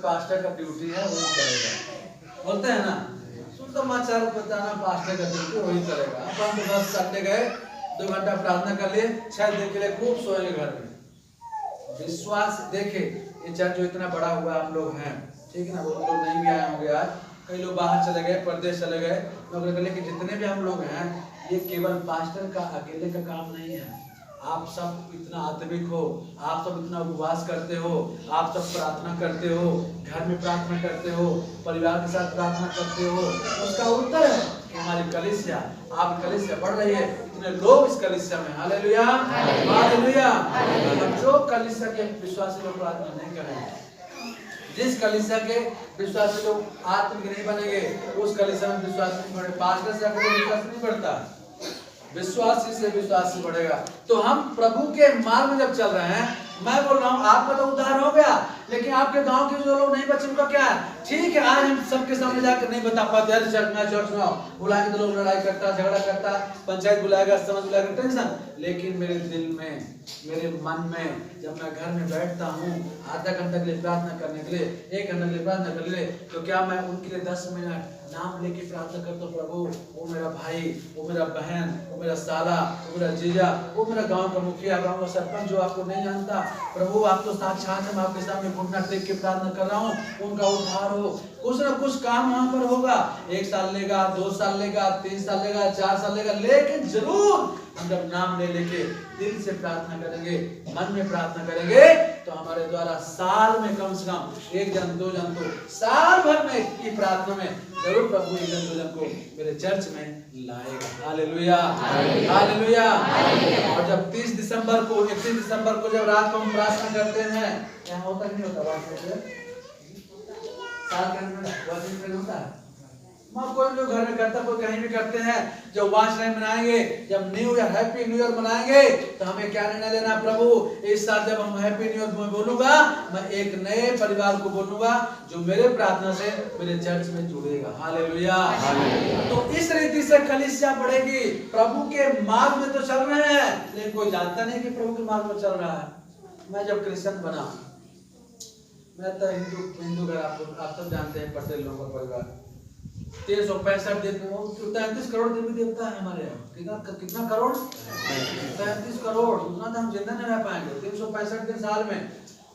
Pastor का duty है वही करेगा, बोलते हैं ना, सुसमाचार बताना पास्टर का ड्यूटी वही करेगा। अपन तो बस संडे गए 2 घंटा प्रार्थना कर लिए, 6 दिन के लिए खूब सोए घर में। विश्वास देखे, ये चर्च जो इतना बड़ा हुआ आप लोग हैं, ठीक है ना, वो लोग नहीं भी आए होंगे आज, कई लोग बाहर चले गए, परदेश चले गए, नौकरी के लिए, कि जितने भी हम लोग हैं, ये केवल पास्टर का अकेले का काम नहीं है। आप सब इतना आत्मिक हो, आप सब इतना उपवास करते हो, आप सब प्रार्थना करते हो, घर में प्रार्थना करते हो, परिवार के साथ प्रार्थना करते हो, उसका उत्तर है कि हमारी कलीसिया, आप कलीसिया बढ़ रही है, इतने लोग इस कलीसिया में, हालेलुया हालेलुया। जो कलीसिया के विश्वासी लोग प्रार्थना नहीं करेंगे, जिस कलीसिया के विश्वासी लोग आत्मिक नहीं बनेंगे, उस कलीसिया में विश्वास नहीं बढ़े। पास्टर से आपको विश्वास नहीं बढ़ता, विश्वासी से विश्वासी बढ़ेगा। तो हम प्रभु के मार्ग में जब चल रहे हैं, मैं बोल रहा हूँ आपका तो उद्धार हो गया, लेकिन आपके गांव के जो लोग नहीं बचे उनका क्या है? ठीक है, आज हम सबके सामने जाकर नहीं बता पाते, अरे चर्च में आओ, बुलाएंगे तो लोग लड़ाई करता, झगड़ा करता, पंचायत बुलाएगा, समझ बुलाएगा, टेंशन। लेकिन मेरे दिल में, मेरे मन में, जब मैं घर में बैठता हूँ आधा घंटा के लिए प्रार्थना करने के लिए, 1 घंटा के लिए प्रार्थना करने के लिए, तो क्या मैं उनके लिए 10 मिनट नाम लेके प्रार्थना करता हूँ? प्रभु, वो मेरा भाई, वो मेरा बहन, वो मेरा साला, वो मेरा जीजा, वो मेरा गांव का मुखिया, गांव का सरपंच जो आपको नहीं जानता, प्रभु आप तो साक्षात है, मैं आपके सामने घुटना टेक के प्रार्थना कर रहा हूँ, उनका उद्धार हो। कुछ ना कुछ काम वहां पर होगा, 1 साल लेगा, 2 साल लेगा, 3 साल लेगा, 4 साल लेगा, लेकिन जरूर हम जब नाम ले लेके दिल से प्रार्थना करेंगे, मन में प्रार्थना करेंगे, तो हमारे द्वारा साल में कम से कम 1 जन 2 जन को, साल भर में की प्रार्थना में जरूर प्रभु 1 जन 2 जन को मेरे चर्च में लाएगा। Hallelujah hallelujah. और जब 30 दिसंबर को, 31 दिसंबर को जब रात को हम प्रार्थना करते हैं, यहाँ होता नहीं होता बात, साल के अंत में होता है, कोई लोग घर में करता, कोई कहीं भी करते हैं। जब वाच टाइम मनाएंगे, जब new year, happy new year मनाएंगे, तो हमें क्या निर्णय लेना? प्रभु, इस साल जब हम हैप्पी न्यू ईयर बोलूंगा, मैं एक नए परिवार को बोलूंगा जो मेरे प्रार्थना से मेरे चर्च में जुड़ेगा। हालेलुया। तो इस रीति से कलीसिया बढ़ेगी। प्रभु के मार्ग में तो चल रहे हैं, लेकिन कोई जानता नहीं कि प्रभु के मार्ग में चल रहा है। मैं जब क्रिश्चियन बना, मैं तो हिंदू घर, आप सब जानते हैं, पटेल लोगों का परिवार, 365 दिन में 33 करोड़ देवी देवता है हमारे यहाँ। कितना करोड़? 33 करोड़। उतना तो हम जिंदा नहीं रह पाएंगे 365 दिन साल में,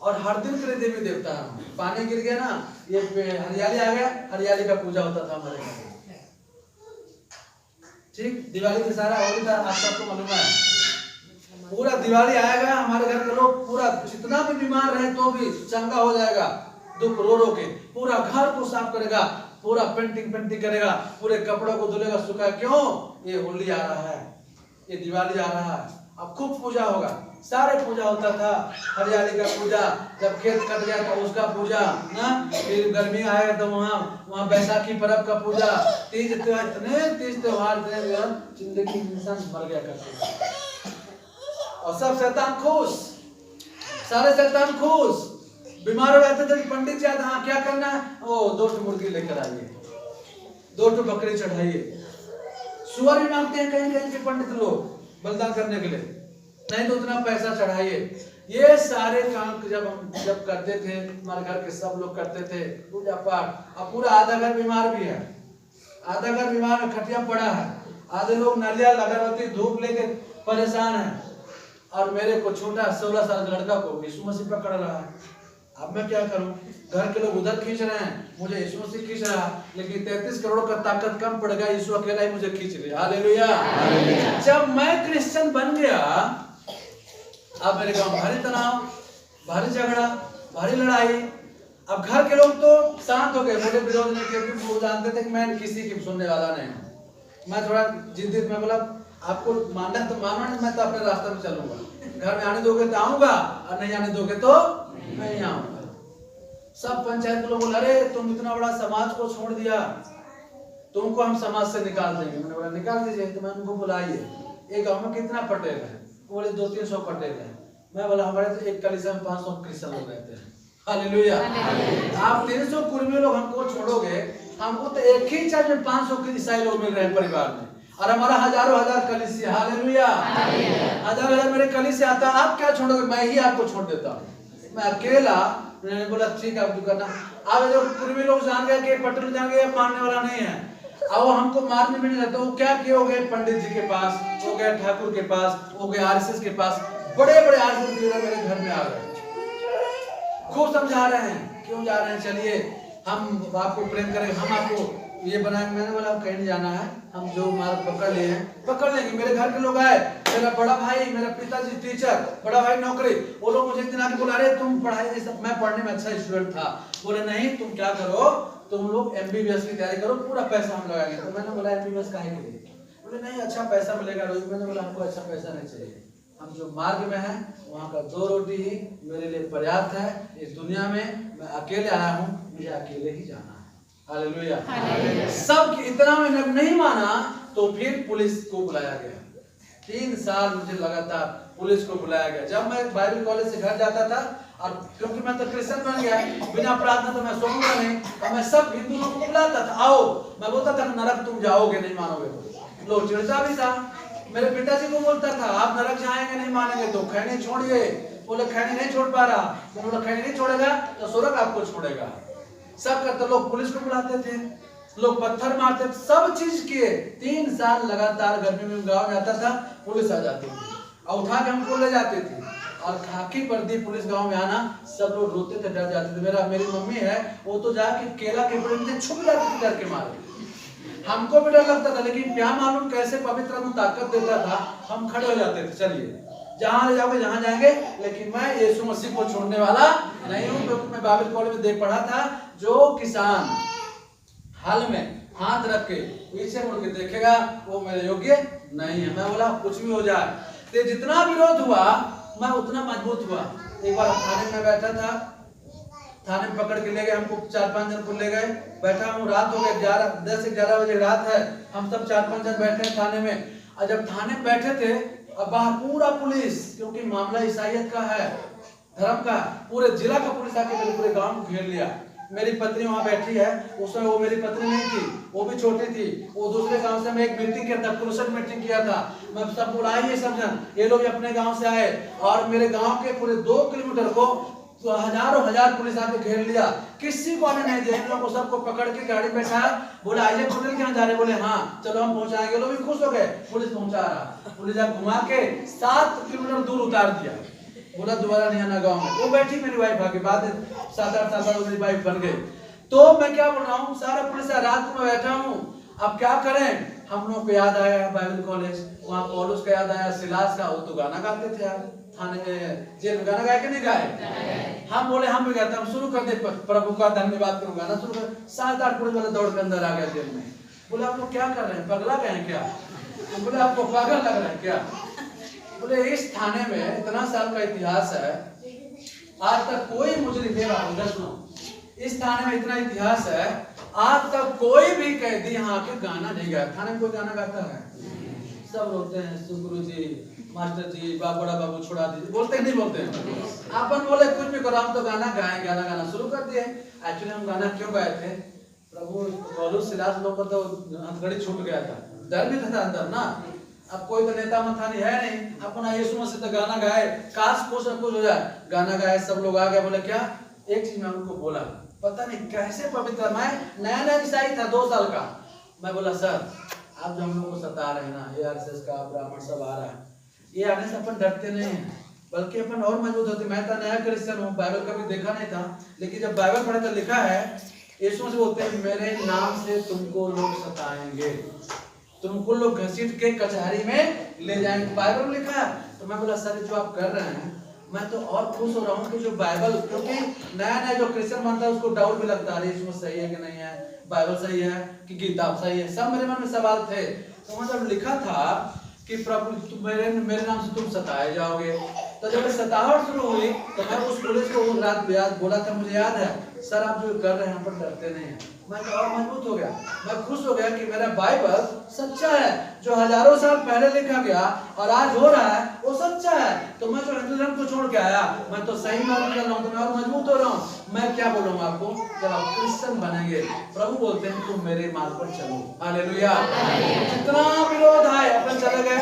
और हर दिन के लिए देवी देवता है। पानी गिर गया ना, ये हरियाली आ गया, हरियाली का पूजा होता था हमारे यहाँ। ठीक, दिवाली के सारा होली था, आप सबको मालूम है। पूरा दिवाली आएगा, हमारे घर के लोग पूरा, जितना भी बीमार रहे तो भी चंगा हो जाएगा, दुख रो रो के पूरा घर को साफ करेगा, पूरा पेंटिंग करेगा, पूरे कपड़ों को धुलेगा, सुखा। क्यों? ये होली आ रहा है, ये दिवाली आ रहा है, अब खूब पूजा होगा। सारे पूजा होता था, हरियाली का पूजा, जब खेत कट गया तो उसका पूजा ना, फिर गर्मी आएगा तो वहाँ बैसाखी पर्व का पूजा, तीज त्योहार, इतने तीज त्योहार जिंदगी इंसान मर गया करते, और सब शैतान खुश, सारे शैतान खुश। बीमार हो जाते थे, पंडित जी आते, हाँ क्या करना है? ओ 2 मुर्गी लेकर आइए, 2 बकरी चढ़ाइए। सुअर भी मांगते हैं कहीं कहीं के पंडित लोग बलिदान करने के लिए, नहीं तो उतना पैसा चढ़ाइए। ये सारे काम जब करते थे, हमारे घर के सब लोग करते थे पूजा पाठ। अब पूरा आधा घर बीमार भी है, आधा घर बीमार है, खटिया पड़ा है, आधे लोग नलिया अगरबत्ती धूप लेके परेशान है, और मेरे को छोटा 16 साल का लड़का को यीशु मसीह पकड़ रहा है। अब मैं क्या करूं? घर के लोग उधर खींच रहे हैं, मुझे यीशु मसीह खींच रहा है, लेकिन 33 करोड़ का ताकत कम पड़ गया, यीशु अकेला ही मुझे खींच रहा। हालेलुया। जब मैं क्रिश्चियन बन गया, अब मेरे गांव भारी तनाव, भारी झगड़ा, भारी लड़ाई। अब घर के लोग तो शांत हो गए, मेरे विरोध में, क्योंकि वो जानते थे कि मैं किसी की सुनने वाला नहीं हूँ। मैं थोड़ा जिद्दी में बोला, आपको मानना तो मानो, मैं तो अपने रास्ते में चलूंगा, घर में आने दोगे तो आऊंगा, और नहीं आने दोगे तो नहीं आऊंगा। सब पंचायत के लोग बोले, अरे तुम इतना बड़ा समाज को छोड़ दिया, तुमको हम समाज से निकाल देंगे। मैंने बोला निकाल दीजिए, तो मैं उनको बुलाइए। एक गांव में कितना पटेल है? बोले 200-300 पटेल है। मैं बोला हमारे तो एक कलीसिया में 500 क्रिश्चियन लोग रहते हैं। हालेलुया। आप 300 कुर्मी लोग हमको छोड़ोगे, हमको तो एक ही चर्च में 500 ईसाई लोग मिल रहे हैं परिवार में, और हमारा हजारों हजार कलीसिया। हालेलुया। हजार मेरे कलीसिया आता, आप क्या छोड़ोगे? मैं ही आपको छोड़ देता हूँ। मैं अकेला मैंने बोला ठीक है आप करना। अब जो पूर्वी लोग जान गए कि पटेल जान गए मारने वाला नहीं है, अब वो हमको मारने में नहीं रहता। वो क्या किए, हो गए पंडित जी के पास, हो गए ठाकुर के पास, हो गए आरएसएस के पास, बड़े बड़े आरएसएस लीडर मेरे घर में आ गए, खूब समझा रहे हैं क्यों जा रहे हैं, चलिए हम आपको प्रेम करेंगे, हम आपको ये बनाएंगे। मैंने बोला कहीं नहीं जाना है, हम जो मार्ग पकड़ लिए हैं पकड़ लेंगे। मेरे घर के लोग आए, मेरा बड़ा भाई, मेरा पिताजी टीचर, बड़ा भाई नौकरी, वो लोग मुझे इतना बुला रहे तुम पढ़ाई नहीं सब। मैं पढ़ने में अच्छा स्टूडेंट था, बोले नहीं तुम क्या करो, तुम लोग एमबीबीएस की तैयारी करो, पूरा पैसा हम लगाएंगे। तो मैंने बोला एमबीबीएस काहे के लिए, बोले नहीं अच्छा पैसा मिलेगा रोज। मैंने बोला हमको अच्छा पैसा नहीं चाहिए, हम जो मार्ग में हैं वहाँ का 2 रोटी ही मेरे लिए पर्याप्त है। इस दुनिया में मैं अकेले आया हूँ, मुझे अकेले ही जाना है। हालेलुया। सब इतना मैंने नहीं माना तो फिर पुलिस को बुलाया गया। 3 साल मुझे लगातार पुलिस को बुलाया गया। जब मैं बाइबल कॉलेज से घर जाता था, और क्योंकि मैं तो क्रिश्चियन बन गया, बिना प्रार्थना तो मैं सोऊंगा नहीं, और मैं सब हिंदू लोगों को बुलाता था आओ। मैं बोलता था नरक तुम जाओगे, नहीं मानोगे तो। लोग चिढ़ता भी था। मेरे पिताजी को बोलता था आप नरक जाएंगे नहीं मानेंगे तो खैनी छोड़िए। बोले खैनी नहीं छोड़ पा रहा, तो बोला खैनी नहीं छोड़ेगा तो स्वर्ग आपको छोड़ेगा। सब करते, लोग पुलिस को बुलाते थे, लोग पत्थर मारते थे, सब चीज किए। 3 साल लगातार गर्मी में गाँव जाता था, पुलिस आ जाती थी और उठा के हमको ले जाती थी, और खाकी वर्दी पुलिस गांव में आना, सब लोग रोते थे, डर जाते थे। मेरी मम्मी है वो तो जाके केला के पेड़ में छुप जाती थी डर के मारे। हमको भी डर लगता था, लेकिन क्या मालूम कैसे पवित्र आत्मा ताकत देता था, हम खड़े हो जाते थे, चलिए जहां ले जाओगे जहां जाएंगे, लेकिन मैं यीशु मसीह को छोड़ने वाला नहीं हूं। क्योंकि मैं बाइबल कॉलेज में देख पढ़ा था, जो किसान हल में हाथ रख के पीछे मुड़ के देखेगा वो मेरे योग्य नहीं है। मैं बोला कुछ भी हो जाए, तो जितना विरोध हुआ मैं उतना मजबूत हुआ। एक बार थाने में बैठा था, थाने में पकड़ के ले गए हमको, 4-5 जन को ले गए। बैठा हूँ, रात हो गए 10-11 बजे रात है, हम सब 4-5 जन बैठे हैं थाने में। और जब थाने में बैठे थे, अब बाहर पूरा पुलिस, क्योंकि मामला ईसाईयत का है, धर्म का, पूरे जिला का पुलिस आके मेरे पूरे गांव को घेर लिया। मेरी पत्नी वहां बैठी है, उसमें वो मेरी पत्नी नहीं थी, वो भी छोटी थी, वो दूसरे गांव से। मैं एक मीटिंग किया था, क्रूसेड मीटिंग किया था, मैं सब बुलाए सब जन, ये लोग अपने गांव से आए, और मेरे गांव के पूरे 2 किलोमीटर को तो हजारों हजार पुलिस आके घेर लिया, किसी को आने नहीं दिया। इन लोगों को सबको पकड़ के गाड़ी में बैठा, बोला आइए होटल कहाँ जा रहे, बोले हाँ चलो हम पहुंचाएंगे। लोग भी खुश हो गए, पुलिस पहुंचा रहा। पुलिस अब घुमा के 7 किलोमीटर दूर उतार दिया, बोला दोबारा नहीं आना गाँव में। वो बैठी मेरी वाइफ आके, बाद 7-8 साल बाद मेरी वाइफ बन गई। तो मैं क्या बोल रहा हूँ, सारा पुलिस रात को मैं बैठा हूँ, अब क्या करें। हम लोग को याद आया बाइबल कॉलेज, वहाँ पौलुस का याद आया, सिलास का, वो तो गाना गाते थे यार थाने जेल में, गाना गाए कि नहीं गाए। हम बोले हम भी गाते, हम शुरू कर दे, प्रभु का धन्यवाद करूँ, गाना शुरू कर। 7-8 पुलिस वाले दौड़ के अंदर आ गया जेल में। बोले आप लोग क्या कर रहे हैं, पगला गए हैं क्या? तो बोले आपको पागल लग रहा है क्या? बोले इस थाने में इतना साल का इतिहास है, आज तक कोई मुजरिम, इस थाने में इतना इतिहास है, आज तक कोई भी कैदी यहाँ के गाना नहीं गाया। थाने में कोई गाना गाता है? सब रोते हैं, सुगुरु जी, मास्टर जी, बड़ा बाबू छोड़ा दीजिए, बोलते नहीं बोलते हैं। अपन बोले कुछ भी करो, हम तो गाना गाएं, गाना शुरू कर दिए। एक्चुअली हम गाना क्यों गाए थे, प्रभु पौलुस सिलास लोग को तो हथकड़ी छूट गया था, डर भी था अंदर ना। अब कोई तो नेता मथानी है नहीं, अपना यीशु मसीह तो गाना गाए, काश कुछ न कुछ हो जाए। गाना गाए, सब लोग आ गए। बोले क्या, एक चीज मैं उनको बोला, पता नहीं कैसे पवित्र, मैं नया ईसाई था 2 साल का। मैं बोला सर आप जो हम लोग को सता रहे हैं ना, ये आरएसएस का ब्राह्मण सब आ रहा है, ये आने से अपन डरते नहीं हैं, बल्कि अपन और मजबूत होते। मैं तो नया क्रिश्चियन हूँ, बाइबल कभी देखा नहीं था, लेकिन जब बाइबल पढ़ा तो लिखा है, यीशु मसीह बोलते हैं मेरे नाम से तुमको लोग सताएंगे, तुमको लोग घसीट के कचहरी में ले जाएंगे, बाइबल में लिखा है। तो मैं बोला सर जो आप कर रहे हैं, मैं तो और खुश हो रहा हूँ कि जो बाइबल, क्योंकि नया जो क्रिश्चियन मानता है उसको डाउट भी लगता है, यीशु सही है कि नहीं है, बाइबल सही है कि गीता सही है, सब मेरे मन में सवाल थे। तो वहाँ जब लिखा था कि प्रभु मेरे नाम से तुम सताए जाओगे, तो जब सताहट शुरू हुई तो मैं उस पुलिस को उस रात याद बोला था, मुझे याद है सर आप जो कर रहे हैं पर डरते नहीं हैं। मैं तो और मजबूत हो गया, मैं खुश हो गया कि मेरा बाइबल सच्चा है, जो हजारों साल पहले लिखा गया और आज हो रहा है वो सच्चा है। तो मैं जो हिंदू धर्म को छोड़ के आया, मैं तो सही मार्ग कर रहा हूँ, तो मैं और मजबूत हो रहा हूँ। मैं क्या बोलूँगा आपको, जब आप क्रिश्चियन बनेंगे, प्रभु बोलते हैं तुम मेरे मार्ग पर चलो, हालेलुया। जितना विरोध आए अपन चले गए,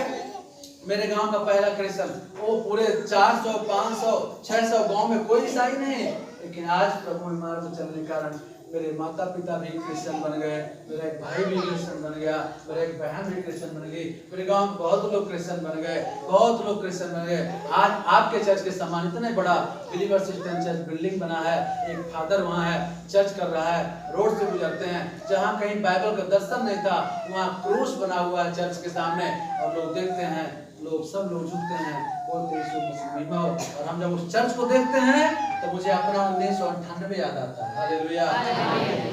मेरे गांव का पहला क्रिश्चियन, वो पूरे 400, 500, 600 गांव में कोई ईसाई नहीं है, लेकिन आज प्रभु के मार्ग में चलने के कारण मेरे माता पिता भी क्रिश्चियन बन गए, मेरा एक भाई भी क्रिश्चियन बन गया, मेरा एक बहन भी क्रिश्चियन बन गई, मेरे गांव में बहुत लोग क्रिश्चियन बन गए, बहुत लोग क्रिश्चियन बन गए। आज आपके चर्च के समान इतना बड़ा बिलीवर्स क्रिश्चियन चर्च बिल्डिंग बना है, एक फादर वहाँ है, चर्च कर रहा है, रोड से गुजरते हैं, जहाँ कहीं बाइबल का दर्शन नहीं था वहाँ क्रूस बना हुआ है चर्च के सामने, और लोग देखते हैं, सब लोग झुकते हैं, बोलते हैं यीशु मसीह महिमा हो। और हम जब उस चर्च को देखते हैं तो मुझे अपना 1998 याद आता है। हालेलुया।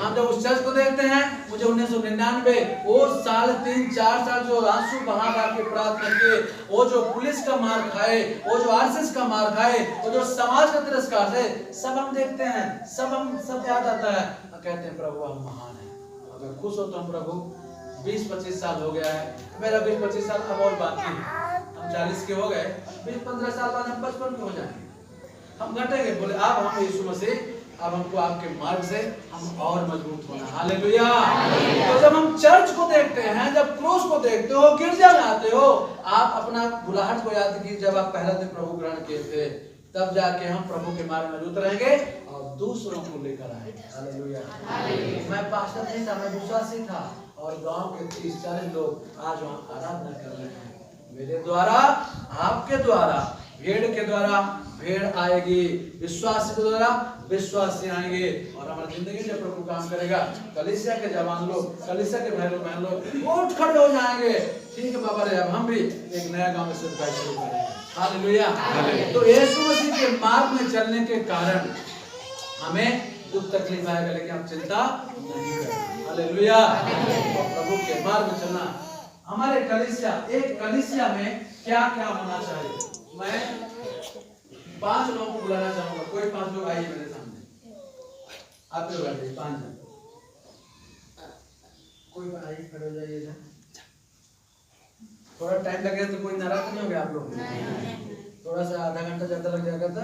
हम जब उस चर्च को देखते हैं मुझे 1999 वो साल 3-4 साल जो आंसू बहा के प्रार्थना किए, वो जो पुलिस का मार खाए, वो जो आरएसएस का मार खाए, वो जो समाज का तिरस्कार है, सब हम देखते हैं, सब याद आता है, कहते हैं प्रभु हम महान है। अगर खुश हो तो हम प्रभु 20-25 साल हो गया है, मेरा 20-25 साल अब और बाकी है, हम 40 के हो गए, 20-15 साल बाद हम 55 के हो जाएंगे, हम घटेंगे। बोले अब हम यीशु मसीह, अब हमको आपके मार्ग से हम और मजबूत होना। हालेलुया। तो जब हम चर्च को देखते हैं, जब क्रूस को देखते हो, गिरजा में आते हो, आप अपना बुलाहट को याद कीजिए, जब आप पहला दिन प्रभु ग्रहण किए थे, तब जाके हम प्रभु के मार्ग में मजबूत रहेंगे और दूसरों को लेकर आएंगे। हालेलुया। मैं पास्टर नहीं था, मैं विश्वासी था, और गांव के 30-40 लोग आज वहाँ आराधना कर रहे हैं। मेरे द्वारा, आपके द्वारा, भेड़ के द्वारा भेड़ आएगी, विश्वासी के द्वारा विश्वासी आएंगे, और हमारी जिंदगी में प्रभु काम करेगा। कलीसिया के जवान लोग, कलीसिया के भाई लोग बहन लोग उठ खड़े हो जाएंगे, ठीक है बाबा रे, अब हम भी एक नया गांव में सेवकाई शुरू करेंगे। हालेलुया। तो यीशु मसीह के मार्ग में चलने के कारण हमें दुख तकलीफ आएगा, लेकिन हम चिंता नहीं करें। हालेलुया। और प्रभु के मार्ग में चलना, हमारे कलीसिया, एक कलीसिया में क्या क्या होना चाहिए, मैं 5 लोगों को बुलाना चाहूंगा। कोई 5 लोग आइए मेरे सामने, आप लोग बैठिए, 5 जन, कोई आइए, खड़े हो जाइए। थोड़ा टाइम लगेगा तो कोई नाराज नहीं होगा आप लोग, थोड़ा सा आधा घंटा ज्यादा लग जाएगा तो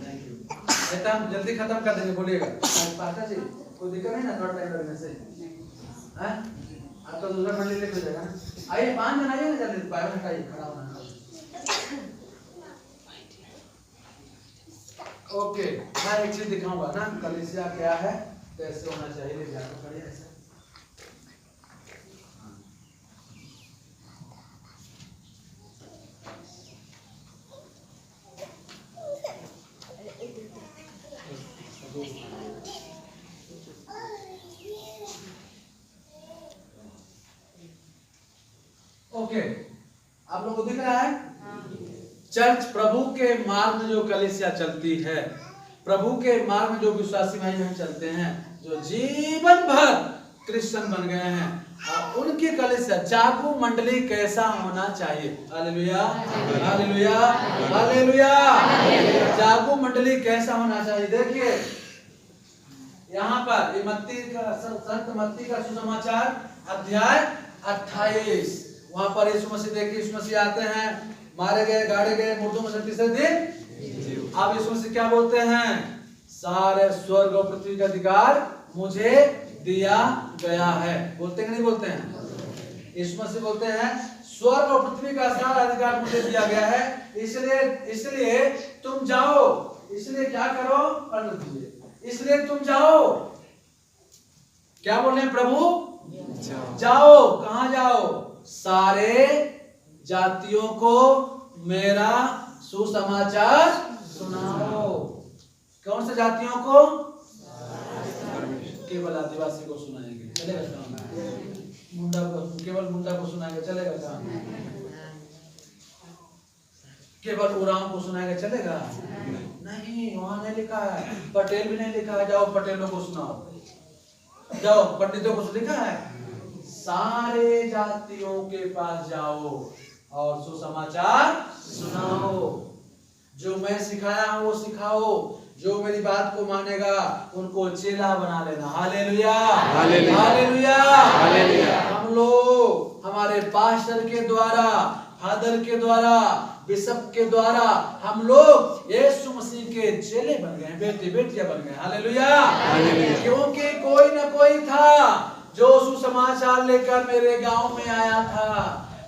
थैंक यू, बेटा हम जल्दी खत्म कर देंगे, बोलिएगा। पास्टर जी कोई दिक्कत नहीं ना, थोड़ा टाइम लगने से, हैं आपका दूसरा मंडली लेट हो जाएगा ना। आइए 5 जन आइए ना जल्दी, 5 मिनट आइए, खड़ा होना। ओके, मैं एक चीज दिखाऊंगा ना, कलीसिया क्या है, कैसे होना चाहिए, खड़े ऐसे। ओके, आप लोगों को दिख रहा है? चर्च प्रभु के मार्ग में जो कलीसिया चलती है, प्रभु के मार्ग में जो विश्वासी भाई बहन चलते हैं, जो जीवन भर क्रिश्चियन बन गए हैं, उनकी कलीसिया, जागू मंडली कैसा होना चाहिए। Hallelujah, hallelujah, hallelujah. जागू मंडली कैसा होना चाहिए, देखिए यहाँ पर मत्ती का, संत मत्ती का सुसमाचार अध्याय 28, वहां पर यीशु मसीह, देखिए यीशु मसीह आते हैं, मारे गए, गाड़े गए, मुर्दों में से तीसरे दिन। अब यीशु मसीह क्या बोलते हैं, सारे स्वर्ग और पृथ्वी का अधिकार मुझे दिया गया है। बोलते हैं कि नहीं बोलते हैं? यीशु मसीह बोलते हैं स्वर्ग और पृथ्वी का सारा अधिकार मुझे दिया गया है, इसलिए तुम जाओ। इसलिए क्या करो, पढ़ लीजिए, इसलिए तुम जाओ। क्या बोल रहे हैं प्रभु? जाओ। कहां जाओ? सारे जातियों को मेरा सुसमाचार सुनाओ। कौन से जातियों को? केवल आदिवासी को सुनाएंगे, चलेगा? मुंडा को, केवल मुंडा को सुनाएंगे, चलेगा? केवल उरांव को सुनाएंगे, चलेगा? नहीं, वहां नहीं लिखा है, पटेल भी नहीं लिखा है, जाओ पटेलों को सुनाओ, जाओ पंडितों को लिखा है। सारे जातियों के पास जाओ और सुसमाचार सुनाओ। जो मैं सिखाया हूं वो सिखाओ, जो मेरी बात को मानेगा उनको चेला बना लेना। Hallelujah, hallelujah, hallelujah. हम लोग हमारे पास्टर के द्वारा, फादर के द्वारा, बिशप के द्वारा हम लोग यीशु मसीह के चेले बन गए, बेटे बेटियां बन गए। हालेलुया, क्योंकि कोई न कोई था जो सुसमाचार लेकर मेरे गांव में आया था,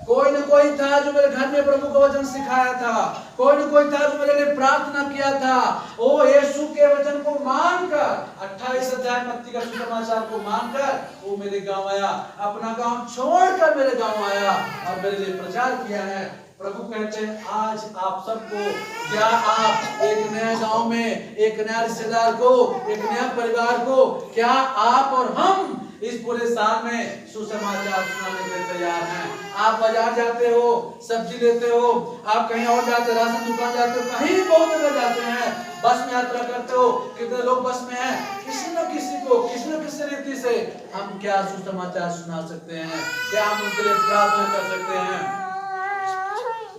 कोई न कोई था जो मेरे घर में प्रभु का वचन सिखाया था, कोई न कोई था जो मेरे लिए प्रार्थना किया था। ओ यीशु के वचन को मानकर 28 अध्याय मत्ती का सुसमाचार को मानकर वो मेरे गांव आया, अपना गांव छोड़कर मेरे गांव आया और मेरे लिए प्रचार किया है। प्रभु कहते हैं आज आप सबको, क्या आप एक नया गांव में एक नया रिश्तेदार को, एक नया परिवार को, क्या आप और हम इस पूरे साल में सुसमाचार सुनाने के लिए तैयार हैं? आप बाजार जाते हो, सब्जी लेते हो, आप कहीं और जाते, राशन दुकान जाते हो, कहीं बहुत जगह जाते हैं, बस में यात्रा करते हो, कितने लोग बस में हैं, किसी न किसी को किसी न किसी रीति से हम क्या सुसमाचार सुना सकते हैं? क्या हम उनके लिए प्रार्थना कर सकते हैं?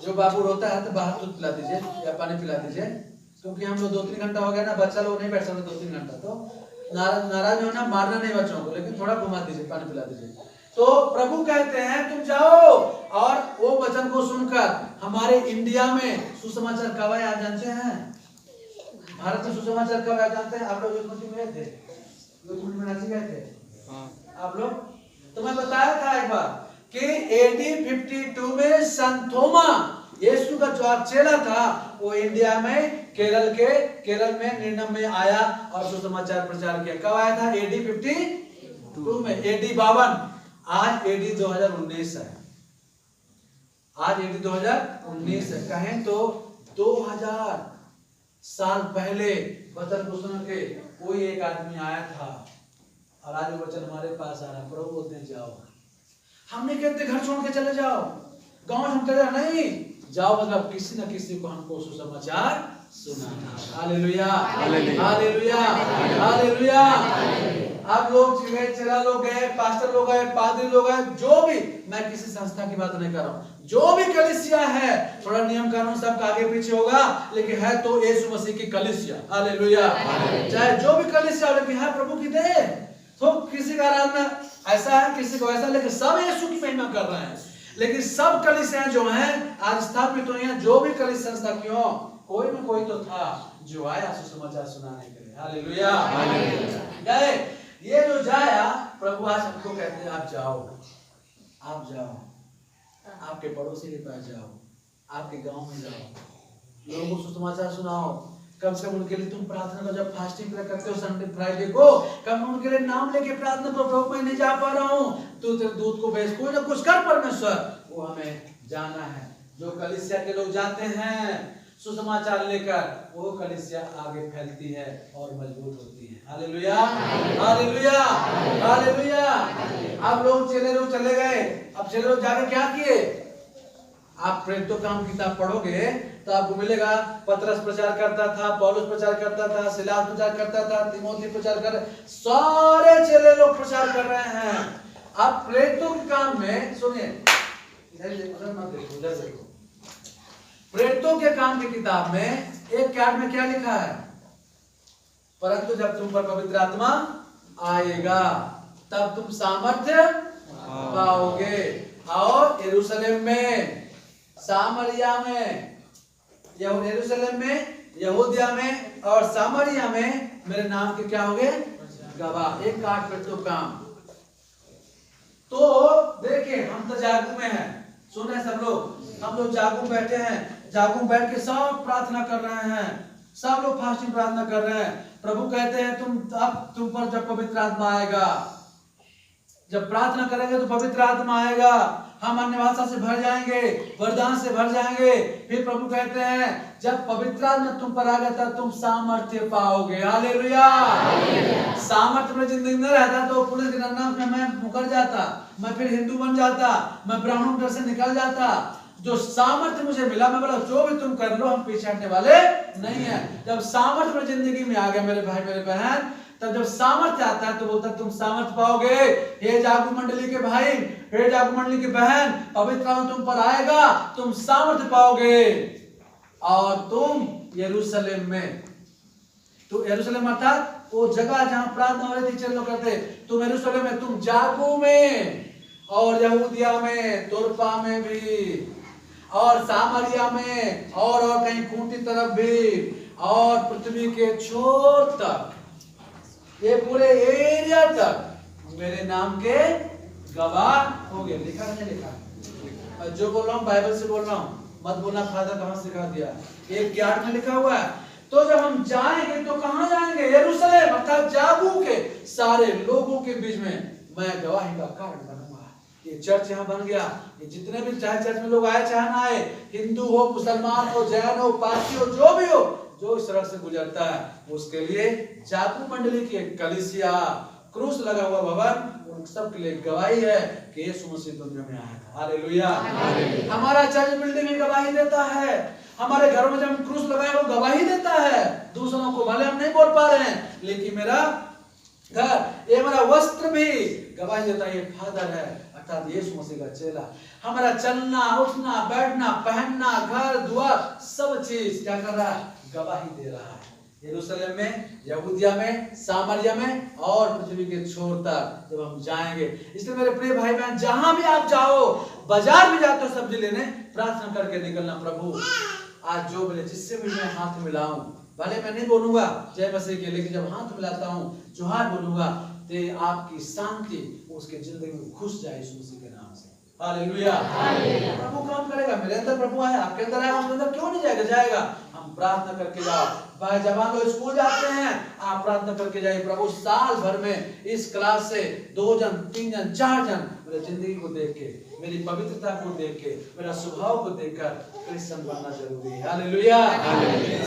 जो बाबू रोता है तो बाहर दूध पिला दीजिए या पानी पिला दीजिए, क्योंकि हम लोग 2-3 घंटा हो गया ना, बच्चा लोग नहीं बैठ सकते 2-3 घंटा, तो नाराज होना, मारना नहीं बच्चों को, लेकिन थोड़ा घुमा दीजिए, पानी पिला दीजिए। तो प्रभु कहते हैं तुम जाओ और वो वचन को सुनकर हमारे इंडिया में सुसमाचार कब आया जानते हैं? भारत में सुसमाचार कब आया जानते हैं? आप लोग यूथ में गए थे, यूथ में नाची गए थे आप लोग? तो मैं बताया था एक बार कि AD 52 में संत थोमा, यीशु का जो चेला था, वो इंडिया में केरल में निर्णम में आया और सुसमाचार प्रचार किया। कब आया था? AD 52 में, AD 52। आज AD 2019 है, आज AD 2019 है। कहें तो 2000 साल पहले वचन को सुन के कोई एक आदमी आया था और आज वो वचन हमारे पास आ रहा। प्रभु बोलते हैं जाओ। हम नहीं कहते घर छोड़ के चले जाओ, गांव छोड़ के जाओ, नहीं, जाओ मतलब किसी न किसी को हमको सुसमाचार सुनाना। Hallelujah, hallelujah, hallelujah. आप लोग गए, चेला लोग गए, पास्टर लोग गए, पादरी लोग गए, जो भी, मैं किसी संस्था की बात नहीं कर रहा हूँ, जो भी कलीसिया है, थोड़ा नियम कानून सबका आगे पीछे होगा, लेकिन है तो यीशु मसीह की कलीसिया। हालेलुया। चाहे जो भी कलीसिया हो, लेकिन है प्रभु की देह। तो किसी का आराधना ऐसा है, किसी को ऐसा, लेकिन सब यीशु की महिमा कर रहे हैं। लेकिन सब कलीसियां जो हैं आज स्थापित हुई हैं, जो भी कलीसिया संस्था की हो, कोई न कोई तो था जो आया सुसमाचार सुनाने के लिए। Hallelujah, hallelujah. ये जो जाया, प्रभु आज हमको कहते हैं आप जाओ, आप जाओ, आपके पड़ोसी के पास जाओ, आपके गांव में जाओ, लोगों को सुसमाचार सुनाओ। कम से कम उनके लिए तुम प्रार्थना करो। जब फास्टिंग करते हो संडे फ्राइडे को, कम उनके लिए नाम लेके प्रार्थना करो, प्रभु मैं नहीं जा पा रहा हूँ, तू तेरे दूध को भेज, कोई ना कुछ कर परमेश्वर। वो हमें जाना है। जो कलीसिया के लोग जाते हैं सुसमाचार लेकर, वो कलीसिया आगे फैलती है और मजबूत होती है। Hallelujah, hallelujah, hallelujah. अब लोग चेले लोग चले गए, अब चेले लोग जाके क्या किए? आप प्रेरितों का काम किताब पढ़ोगे तो आपको मिलेगा पतरस प्रचार करता था, पौलुस प्रचार करता था, सिलास प्रचार करता था, तीमोथी प्रचार कर, सारे चेले लोग प्रचार कर रहे हैं। आप प्रेरितों के काम में सुनिए, इधर देखो, प्रेरितों के काम की किताब में एक कार्ड में क्या लिखा है? परंतु जब तुम पर पवित्र आत्मा आएगा तब तुम सामर्थ्य पाओगे और यरूशलेम में, सामरिया में, यरूशलेम में, यहूदिया में और सामरिया में मेरे नाम के क्या होंगे? गवाह। एक कार्ड पर तो काम। तो देखिए हम तो जागू में हैं, सुने सब लोग, हम लोग जागू बैठे हैं, जागू बैठ के सब प्रार्थना कर रहे हैं, सब लोग फास्टिंग प्रार्थना कर रहे हैं। प्रभु कहते हैं तुम पर जब पवित्र आत्मा आएगा, जब प्रार्थना करेंगे तो पवित्र आत्मा आएगा, हम अन्य भाषा से भर जाएंगे, वरदान से भर जाएंगे। फिर प्रभु कहते हैं जब पवित्र आत्मा तुम पर आ गया तब तुम सामर्थ्य पाओगे। हालेलुया। सामर्थ्य में जिंदगी में रहता तो पुलिस के नाम में मैं मुकर जाता, मैं फिर हिंदू बन जाता, मैं ब्राह्मण घर से निकल जाता। जो सामर्थ्य मुझे मिला, मैं बोला जो भी तुम कर लो हम पीछे हटने वाले नहीं है। जब सामर्थ्य में जिंदगी में आ गया मेरे भाई मेरे बहन, तब जब सामर्थ्य आता है तो बोलता तुम सामर्थ्य पाओगे। हे जागू मंडली के भाई, हे जागू मंडली की बहन, पवित्र आत्मा तुम पर आएगा, तुम सामर्थ्य पाओगे और तुम यरूशलेम में, तो यरूशलेम अर्थात वो जगह जहां प्रार्थना हो रही थी चलो करते, तुम यरूशलेम में, तुम जागू में और यहूदिया में, तुरपा में भी और सामरिया में और कहीं खूंटी तरफ भी और पृथ्वी के छोर तक, ये पूरे एरिया तक मेरे नाम के गवाह हो गए। लिखा नहीं लिखा? मैं जो बोल रहा हूँ बाइबल से बोल रहा हूँ, मत बोलना फादर कहाँ सिखा दिया। 1:8 में लिखा हुआ है, तो जब हम जाएंगे तो कहाँ जाएंगे? यरूशलेम अर्थात जागू के सारे लोगों के बीच में मैं गवाही का कारण बनूंगा। ये चर्च यहाँ बन गया, ये जितने भी चाहे चर्च में लोग आए चाहे ना आए, हिंदू हो, मुसलमान हो, जैन हो, पारसी हो, जो भी हो, जो इस सड़क से गुजरता है उसके लिए जागू मंडली की एक कलीसिया, क्रूस लगा हुआ भवन, उन सब के लिए गवाही है कि यीशु मसीह दुनिया में आया था। हालेलुया। हमारा चर्च बिल्डिंग में गवाही देता है, हमारे घर में जब क्रूस लगाए वो गवाही देता है दूसरों को। भले हम नहीं बोल पा रहे हैं, लेकिन मेरा घर, ये मेरा वस्त्र भी गवाही देता है, ये फादर है अर्थात यीशु मसीह का चेला। हमारा चलना, उठना, बैठना, पहनना, घर द्वार सब चीज क्या कर रहा है? गवाही दे रहा है। यरूशलेम में, यहूदिया में, सामरिया में और पृथ्वी के छोर तक जब हम जाएंगे। इसलिए मेरे प्रिय भाई बहन, जहां भी आप जाओ, बाजार में जाते हो सब्जी लेने, प्रार्थना करके निकलना, प्रभु आज जो मिले जिससे भी मैं हाथ मिलाऊं, भले मैं नहीं बोलूंगा जय मसीह के, लेकिन जब हाथ मिलाता हूँ, जोहार बोलूंगा, तो आपकी शांति उसके जिंदगी में घुस जाए यीशु मसीह के नाम से। हालेलुया। प्रभु काम करेगा, मेरे अंदर प्रभु है, आपके अंदर है, उसके अंदर क्यों नहीं जाएगा? जाएगा। हम प्रार्थना करके जाओ। भाई जवान लोग स्कूल जाते हैं, आप प्रार्थना करके जाइए, प्रभु साल भर में इस क्लास से 2 जन, 3 जन, 4 जन मेरी जिंदगी को देख के, मेरी पवित्रता को देख के, मेरा स्वभाव को देखकर क्रिश्चियन बनना जरूरी है। हालेलुया।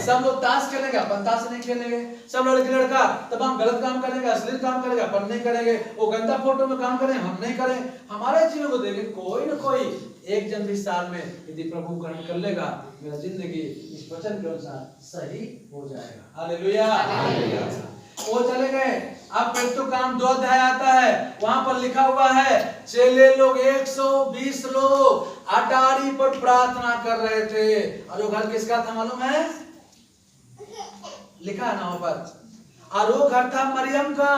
सब लोग ताश खेलेंगे, अपन ताश नहीं खेलेंगे। सब लड़के लड़का तमाम गलत काम करेंगे, अश्लील काम करेंगे, अपन नहीं करेंगे। वो गंदा फोटो में काम करें, हम नहीं करें। हमारे जीवन को देखें, कोई न कोई एक जन भी साल में यदि प्रभु ग्रहण कर लेगा, मेरा जिंदगी इस वचन के अनुसार सही हो जाएगा। हालेलुया। वो चले गए। अब पेटू काम 2 अध्याय आता है, वहां पर लिखा हुआ है, चेले लोग 120 लोग अटारी पर प्रार्थना कर रहे थे। और वो घर किसका था मालूम है? लिखा है ना वहां पर, और वो घर था मरियम का।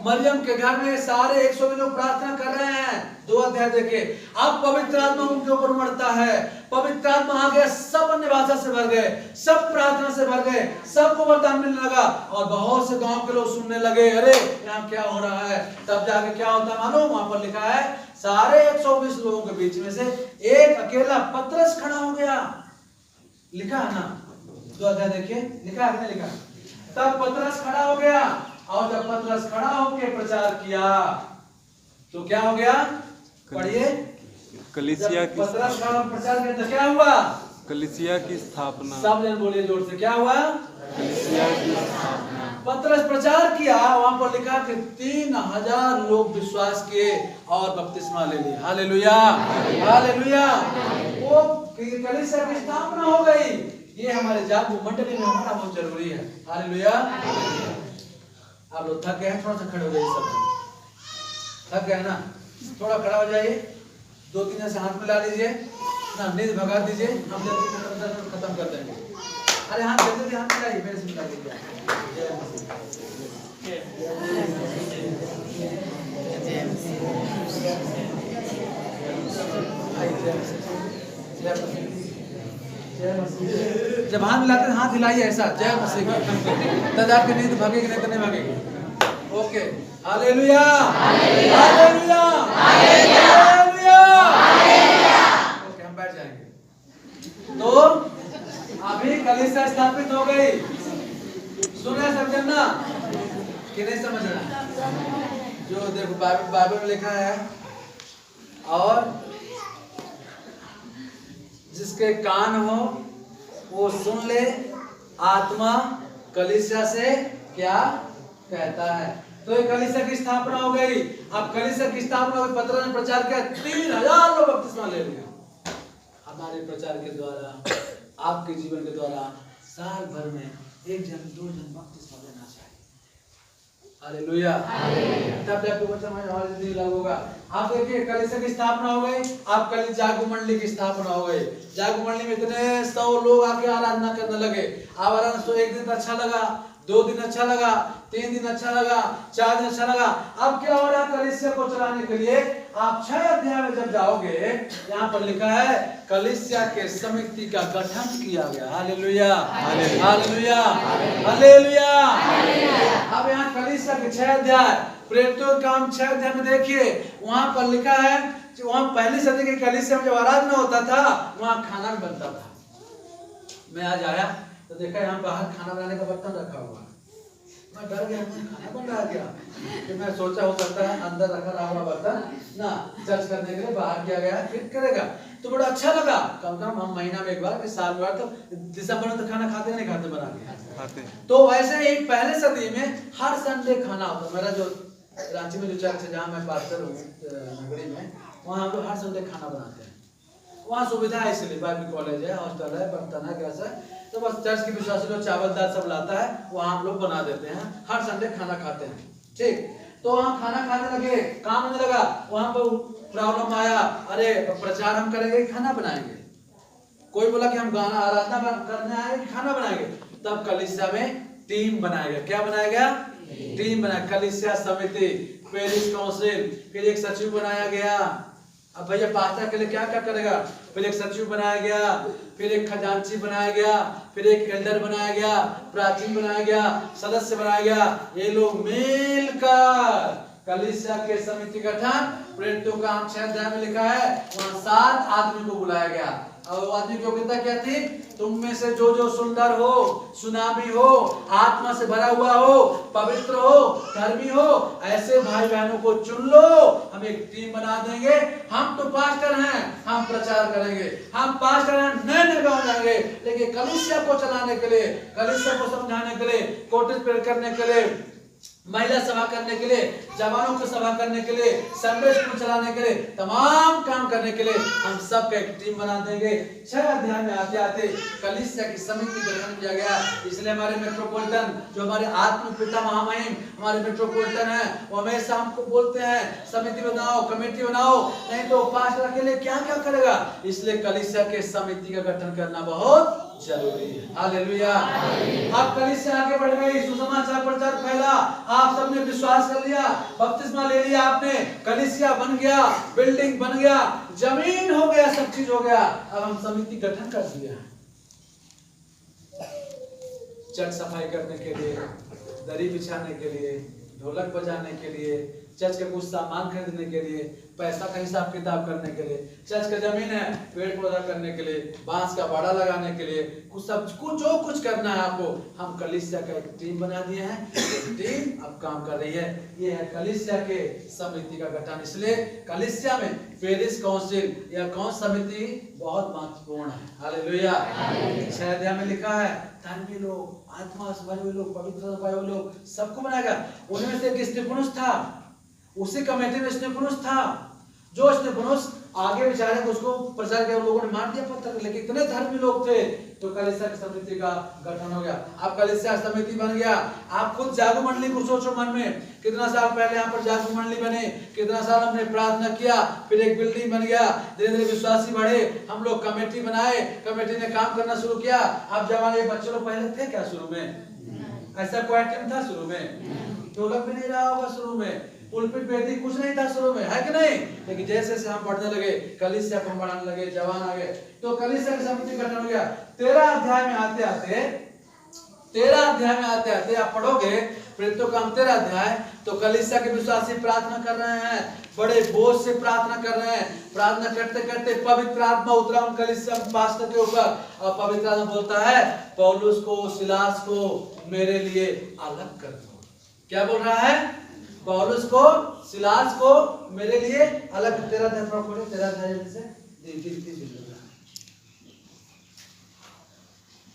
मरियम के घर में सारे 120 लोग प्रार्थना कर रहे हैं। 2 अध्याय देखे। अब पवित्र आत्मा उनके ऊपर उमड़ता है, पवित्र आत्मा आ गया, सब अन्य भाषा से भर गए, सब प्रार्थना से भर गए, सबको वरदान मिलने लगा। और बहुत से गांव के लोग सुनने लगे, अरे यहाँ क्या हो रहा है। तब जाके क्या होता मालूम? वहां पर लिखा है, सारे 120 लोगों के बीच में से एक अकेला पतरस खड़ा हो गया। लिखा है ना 2 अध्याय देखिए, लिखा है, लिखा। तब पतरस खड़ा हो गया, और जब पतरस खड़ा होकर प्रचार किया तो क्या हो गया? पढ़िए। कलीसिया की पतरस खड़ा प्रचार किया तो क्या हुआ? कलीसिया की स्थापना। सब जन बोलिए जोर से, क्या हुआ? कलीसिया की स्थापना। पतरस प्रचार किया, वहां पर लिखा कि 3000 लोग विश्वास किए और बपतिस्मा ले लिया। हालेलुया। हालेलुया। वो कलीसिया की स्थापना हो गई। ये हमारे जागू मंडली में होना बहुत जरूरी है। हालेलुया। आप लोग थक गए हैं, थोड़ा सा खड़े हो जाइए। सब थक गए ना, थोड़ा खड़ा हो जाइए। 2-3 जन से हाथ मिला लीजिए ना, नींद भगा दीजिए, हम जल्दी खत्म कर देंगे। अरे हाथ जल्दी हाथ मिलाइए, मेरे से मिला लीजिए। जब हाथ मिलाते हैं हाथ हिलाइए ऐसा, जय मसीह की, तब आपकी नींद भागेगी, नहीं तो नहीं भागेगी। Okay. Hallelujah. Hallelujah. Hallelujah. Okay, हम बैठ जाएंगे। तो अभी कलीसिया स्थापित हो गई। सुने सब जानना कि नहीं समझना? जो देखो बाइबल में लिखा है, और जिसके कान हो वो सुन ले, आत्मा कलीसिया से क्या कहता है। तो ये कलीसिया की स्थापना हो गई। अब कलीसिया की स्थापना हो गई, पतरस ने प्रचार किया, 3000 लोग बपतिस्मा ले लिया। हमारे प्रचार के द्वारा, आपके जीवन के द्वारा साल भर में 1 जन 2 जन बपतिस्मा लेना चाहिए। हालेलुया। तब जाके बच्चा हमारी जिंदगी लागू होगा। आप देखिए कलीसिया की स्थापना हो गई, आप कल जागू मंडली की स्थापना हो गई। जागू मंडली में इतने 100 लोग आके आराधना करने लगे। आराधना तो 1 दिन अच्छा लगा, 2 दिन अच्छा लगा, 3 दिन अच्छा लगा, 4 दिन अच्छा लगा। अब क्या हो रहा है? कलीसिया को चलाने के लिए आप 6 अध्याय में जब जाओगे, यहाँ पर लिखा है कलीसिया के समिति का गठन किया गया। हालेलुया। हालेलुया। हालेलुया। अब यहाँ कलीसिया के 6 अध्याय प्रेरितों के काम 6 अध्याय में देखिए, वहां पर लिखा है कि वहां पहली सदी की कलीसिया में जब आराधना होता था वहां खाना भी बनता था। मैं आज आया तो देखा यहाँ बाहर खाना बनाने का बर्तन रखा हुआ है। मैं डर गया, खाना बन रहा क्या, कि मैं सोचा हो सकता है अंदर रखा हुआ बर्तन ना चर्च करने के लिए बाहर किया गया है, फिर करेगा तो बड़ा अच्छा लगा। कम से कम हम महीना में एक बार कि साल में बार तो दिसंबर में तो खाना खाते नहीं खाते बना के खाते। तो वैसे ही पहले सदी में हर संडे खाना होता। मेरा जो रांची में जो चर्च है जहाँ मैं पास्टर हूँ नगरी में, वहाँ हम लोग हर संडे खाना बनाते हैं। वहाँ सुविधा है, इसलिए बाइबल कॉलेज है, हॉस्टल है, बर्तन है, गैस है, तो बस चर्च के विश्वासी लोग चावल दाल सब लाता है, वहाँ हम लोग बना देते हैं, हर संडे खाना खाते हैं। ठीक, तो वहाँ खाना खाने लगे, काम होने लगा, वहाँ पर प्रॉब्लम आया, अरे प्रचार हम करेंगे खाना बनाएंगे। कोई बोला कि हम गाना आराधना करने आए खाना बनाएंगे। तब कलीसिया में टीम बनाया गया। क्या बनाया गया? टीम बनाया, कलीसिया समिति, पेरिस काउंसिल, फिर एक सचिव बनाया गया। अब भैया पास्टर के लिए क्या क्या करेगा? फिर एक सचिव बनाया गया, फिर एक खजांची बनाया गया, फिर एक एल्डर बनाया गया, प्राचीन बनाया गया, सदस्य बनाया गया। ये लोग मिलकर कलीसिया के समिति गठन, प्रेरितों का काम 6 अध्याय में लिखा है, वहां 7 आदमी को बुलाया गया। और वो आदमी की योग्यता क्या थी? तुम में से जो जो सुंदर हो, सुनामी हो, आत्मा से भरा हुआ हो, पवित्र हो, धर्मी हो, ऐसे भाई बहनों को चुन लो, हम एक टीम बना देंगे। हम तो पास्टर हैं, हम प्रचार करेंगे, हम पास्टर हैं, नए गाँव जाएंगे, लेकिन कलीसिया को चलाने के लिए, कलीसिया को समझाने के लिए, कोटेज प्रेयर करने के लिए, महिला सभा करने के लिए, जवानों की सभा करने के लिए, संडे स्कूल चलाने के लिए, तमाम काम करने के लिए हम सब का एक टीम बना देंगे। 6 अध्याय में आते आते कलीसिया की समिति गठन किया गया। इसलिए हमारे मेट्रोपॉलिटन, जो हमारे आत्मिक पिता महामहिम हमारे मेट्रोपॉलिटन है, वो हमेशा हमको बोलते हैं समिति बनाओ, कमेटी बनाओ, नहीं तो पास्टर अकेले क्या क्या करेगा। इसलिए कलीसिया के समिति का गठन करना बहुत जरूरी है। हालेलुया। अब कलीसिया आगे बढ़ गई, सुसमाचार प्रचार फैला, आप सबने विश्वास कर लिया, बपतिस्मा ले लिया आपने, कलीसिया बन गया, बिल्डिंग बन गया, जमीन हो गया, सब चीज हो गया। अब हम समिति गठन कर दिया, चर्च सफाई करने के लिए, दरी बिछाने के लिए, ढोलक बजाने के लिए, चर्च के कुछ सामान खरीदने के लिए, पैसा का हिसाब किताब करने के लिए, चर्च का जमीन है पेड़ पौधा करने के लिए, बांस का बाड़ा लगाने के लिए, कुछ सब कुछ जो कुछ करना है आपको, हम कलीसिया का एक टीम बना दिए हैं। टीम अब काम कर रही है। ये है कलीसिया के समिति का गठन। इसलिए कलीसिया में पेरिस काउंसिल या कौन समिति बहुत महत्वपूर्ण है। हालेलुया। 6 अध्याय में लिखा है, धर्मी लोग, आत्मा से भरे हुए लोग, पवित्र पाए हुए लोग, सबको बनाएगा। उनमें से एक स्तिफनुस था, उसी कमेटी में स्तिफनुस था, जो स्तिफनुस आगे बेचारे को उसको प्रचार किया, लोगों ने मार दिया पत्थर, लेकिन इतने धर्मी लोग थे तो कलीसिया की समिति का गठन हो गया। अब कलीसिया समिति बन गया। आप खुद जागू मंडली को सोचो मन में, कितना साल पहले यहाँ पर जागू मंडली बने, कितना साल हमने प्रार्थना किया, फिर एक बिल्डिंग बन गया, धीरे धीरे विश्वासी बढ़े, हम लोग कमेटी बनाए, कमेटी ने काम करना शुरू किया। अब जवान ये बच्चे लोग पहले थे क्या शुरू में? ऐसा कोई आइटम था शुरू में? ढोलक भी नहीं रहा होगा शुरू में, पुलपिट वेदी कुछ नहीं था शुरू में, है कि नहीं? लेकिन जैसे जैसे हम बढ़ने लगे, कलीसिया को बढ़ाने लगे, जवान आ गए, तो कलीसिया की समिति गठन हो गया। 13 अध्याय में आते आते आप पढ़ोगे प्रेरितों का 13 अध्याय, तो कलीसिया के विश्वासी प्रार्थना कर रहे हैं, बड़े बोझ से प्रार्थना कर रहे हैं। प्रार्थना करते करते पवित्र आत्मा उतरा उन कलीसिया पास्टर के ऊपर, और पवित्र आत्मा बोलता है, पौलुस को, सिलास को मेरे लिए अलग कर दो। क्या बोल रहा है? पौलुस को, सिलास को मेरे लिए अलग। 13 अध्याय पढ़ो, 13 अध्याय से 3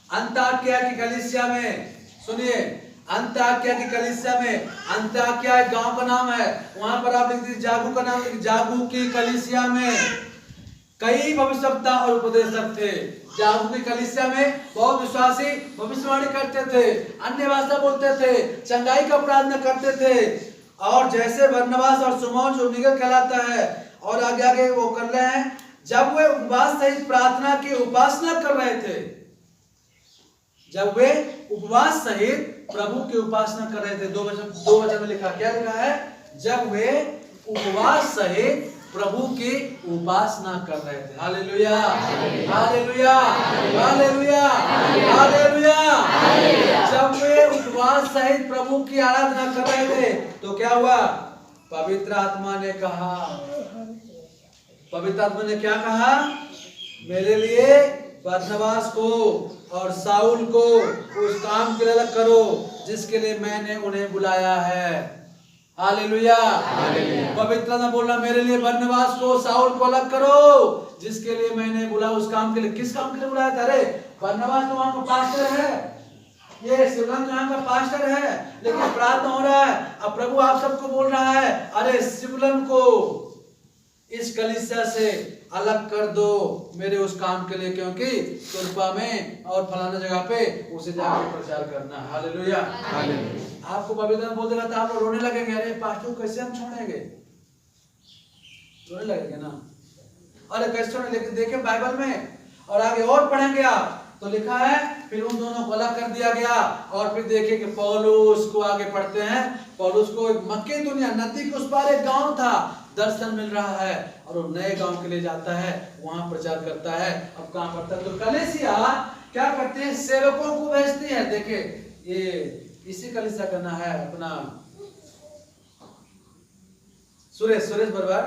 अंताकिया की कलीसिया में, सुनिए, अंताकिया की कलीसिया में, अंताकिया एक गांव का नाम है, वहां पर आप लिख दीजिए जागू का नाम, जागू की कलीसिया में कई भविष्यवक्ता और उपदेशक थे। जागू की कलीसिया में बहुत विश्वासी भविष्यवाणी करते थे, अन्य भाषा बोलते थे, चंगाई का प्रार्थना करते थे, और जैसे बरनबास और सुमौन जो निगर कहलाता है, और आगे आगे वो कर रहे हैं। जब वे उपवास सहित प्रार्थना की उपासना कर रहे थे, जब वे उपवास सहित प्रभु की उपासना कर रहे थे, 2 वचन में लिखा, क्या लिखा है? जब वे उपवास सहित प्रभु की उपासना कर रहे थे। Hallelujah, hallelujah, hallelujah, hallelujah. जब वे उपवास सहित प्रभु की आराधना कर रहे थे तो क्या हुआ? पवित्र आत्मा ने कहा, पवित्र आत्मा ने क्या कहा? मेरे लिए बरनबास को और साउल को उस काम के लिए अलग करो जिसके लिए मैंने उन्हें बुलाया है। हालेलुया। पवित्र आत्मा बोल रहा मेरे लिए बरनबास को साउल को अलग करो जिसके लिए मैंने बुलाया। उस काम के लिए, किस काम के लिए बुलाया था? अरे बरनबास तो वहां का पास्टर है, ये सिमरन यहाँ का पास्टर है, लेकिन प्रार्थना हो रहा है। अब प्रभु आप सबको बोल रहा है अरे सिमरन को इस कलीसिया से अलग कर दो मेरे उस काम के लिए, क्योंकि तुरपा में और फलाना जगह पे उसे जाकर प्रचार करना है। हालेलुया। आपको पवित्र बोल देगा तो आप लोग रोने लगेंगे, अरे पास्टर कैसे हम छोड़ेंगे? रोने लगेंगे ना, अरे कैसे छोड़ेंगे? लेकिन देखे बाइबल में और आगे और पढ़ेंगे आप तो लिखा है फिर उन दोनों को अलग कर दिया गया। और फिर देखिए कि पौलुस को आगे पढ़ते हैं, पौलुस को एक मकेदोनिया नदी के उस पार एक गांव था, दर्शन मिल रहा है और वो नए गांव के लिए जाता है, वहां प्रचार करता है। अब कहां पड़ता है? तो कलीसिया क्या करते हैं? सेवकों को भेजती है। देखे ये इसी कलीसिया का नाम है अपना सुरेश बरबर,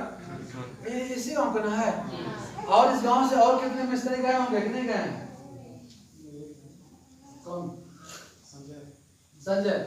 ये इसी गांव का नाम है। और इस गांव से और कितने मिस्त्री गए होंगे कि नहीं गए? कौन? संजय।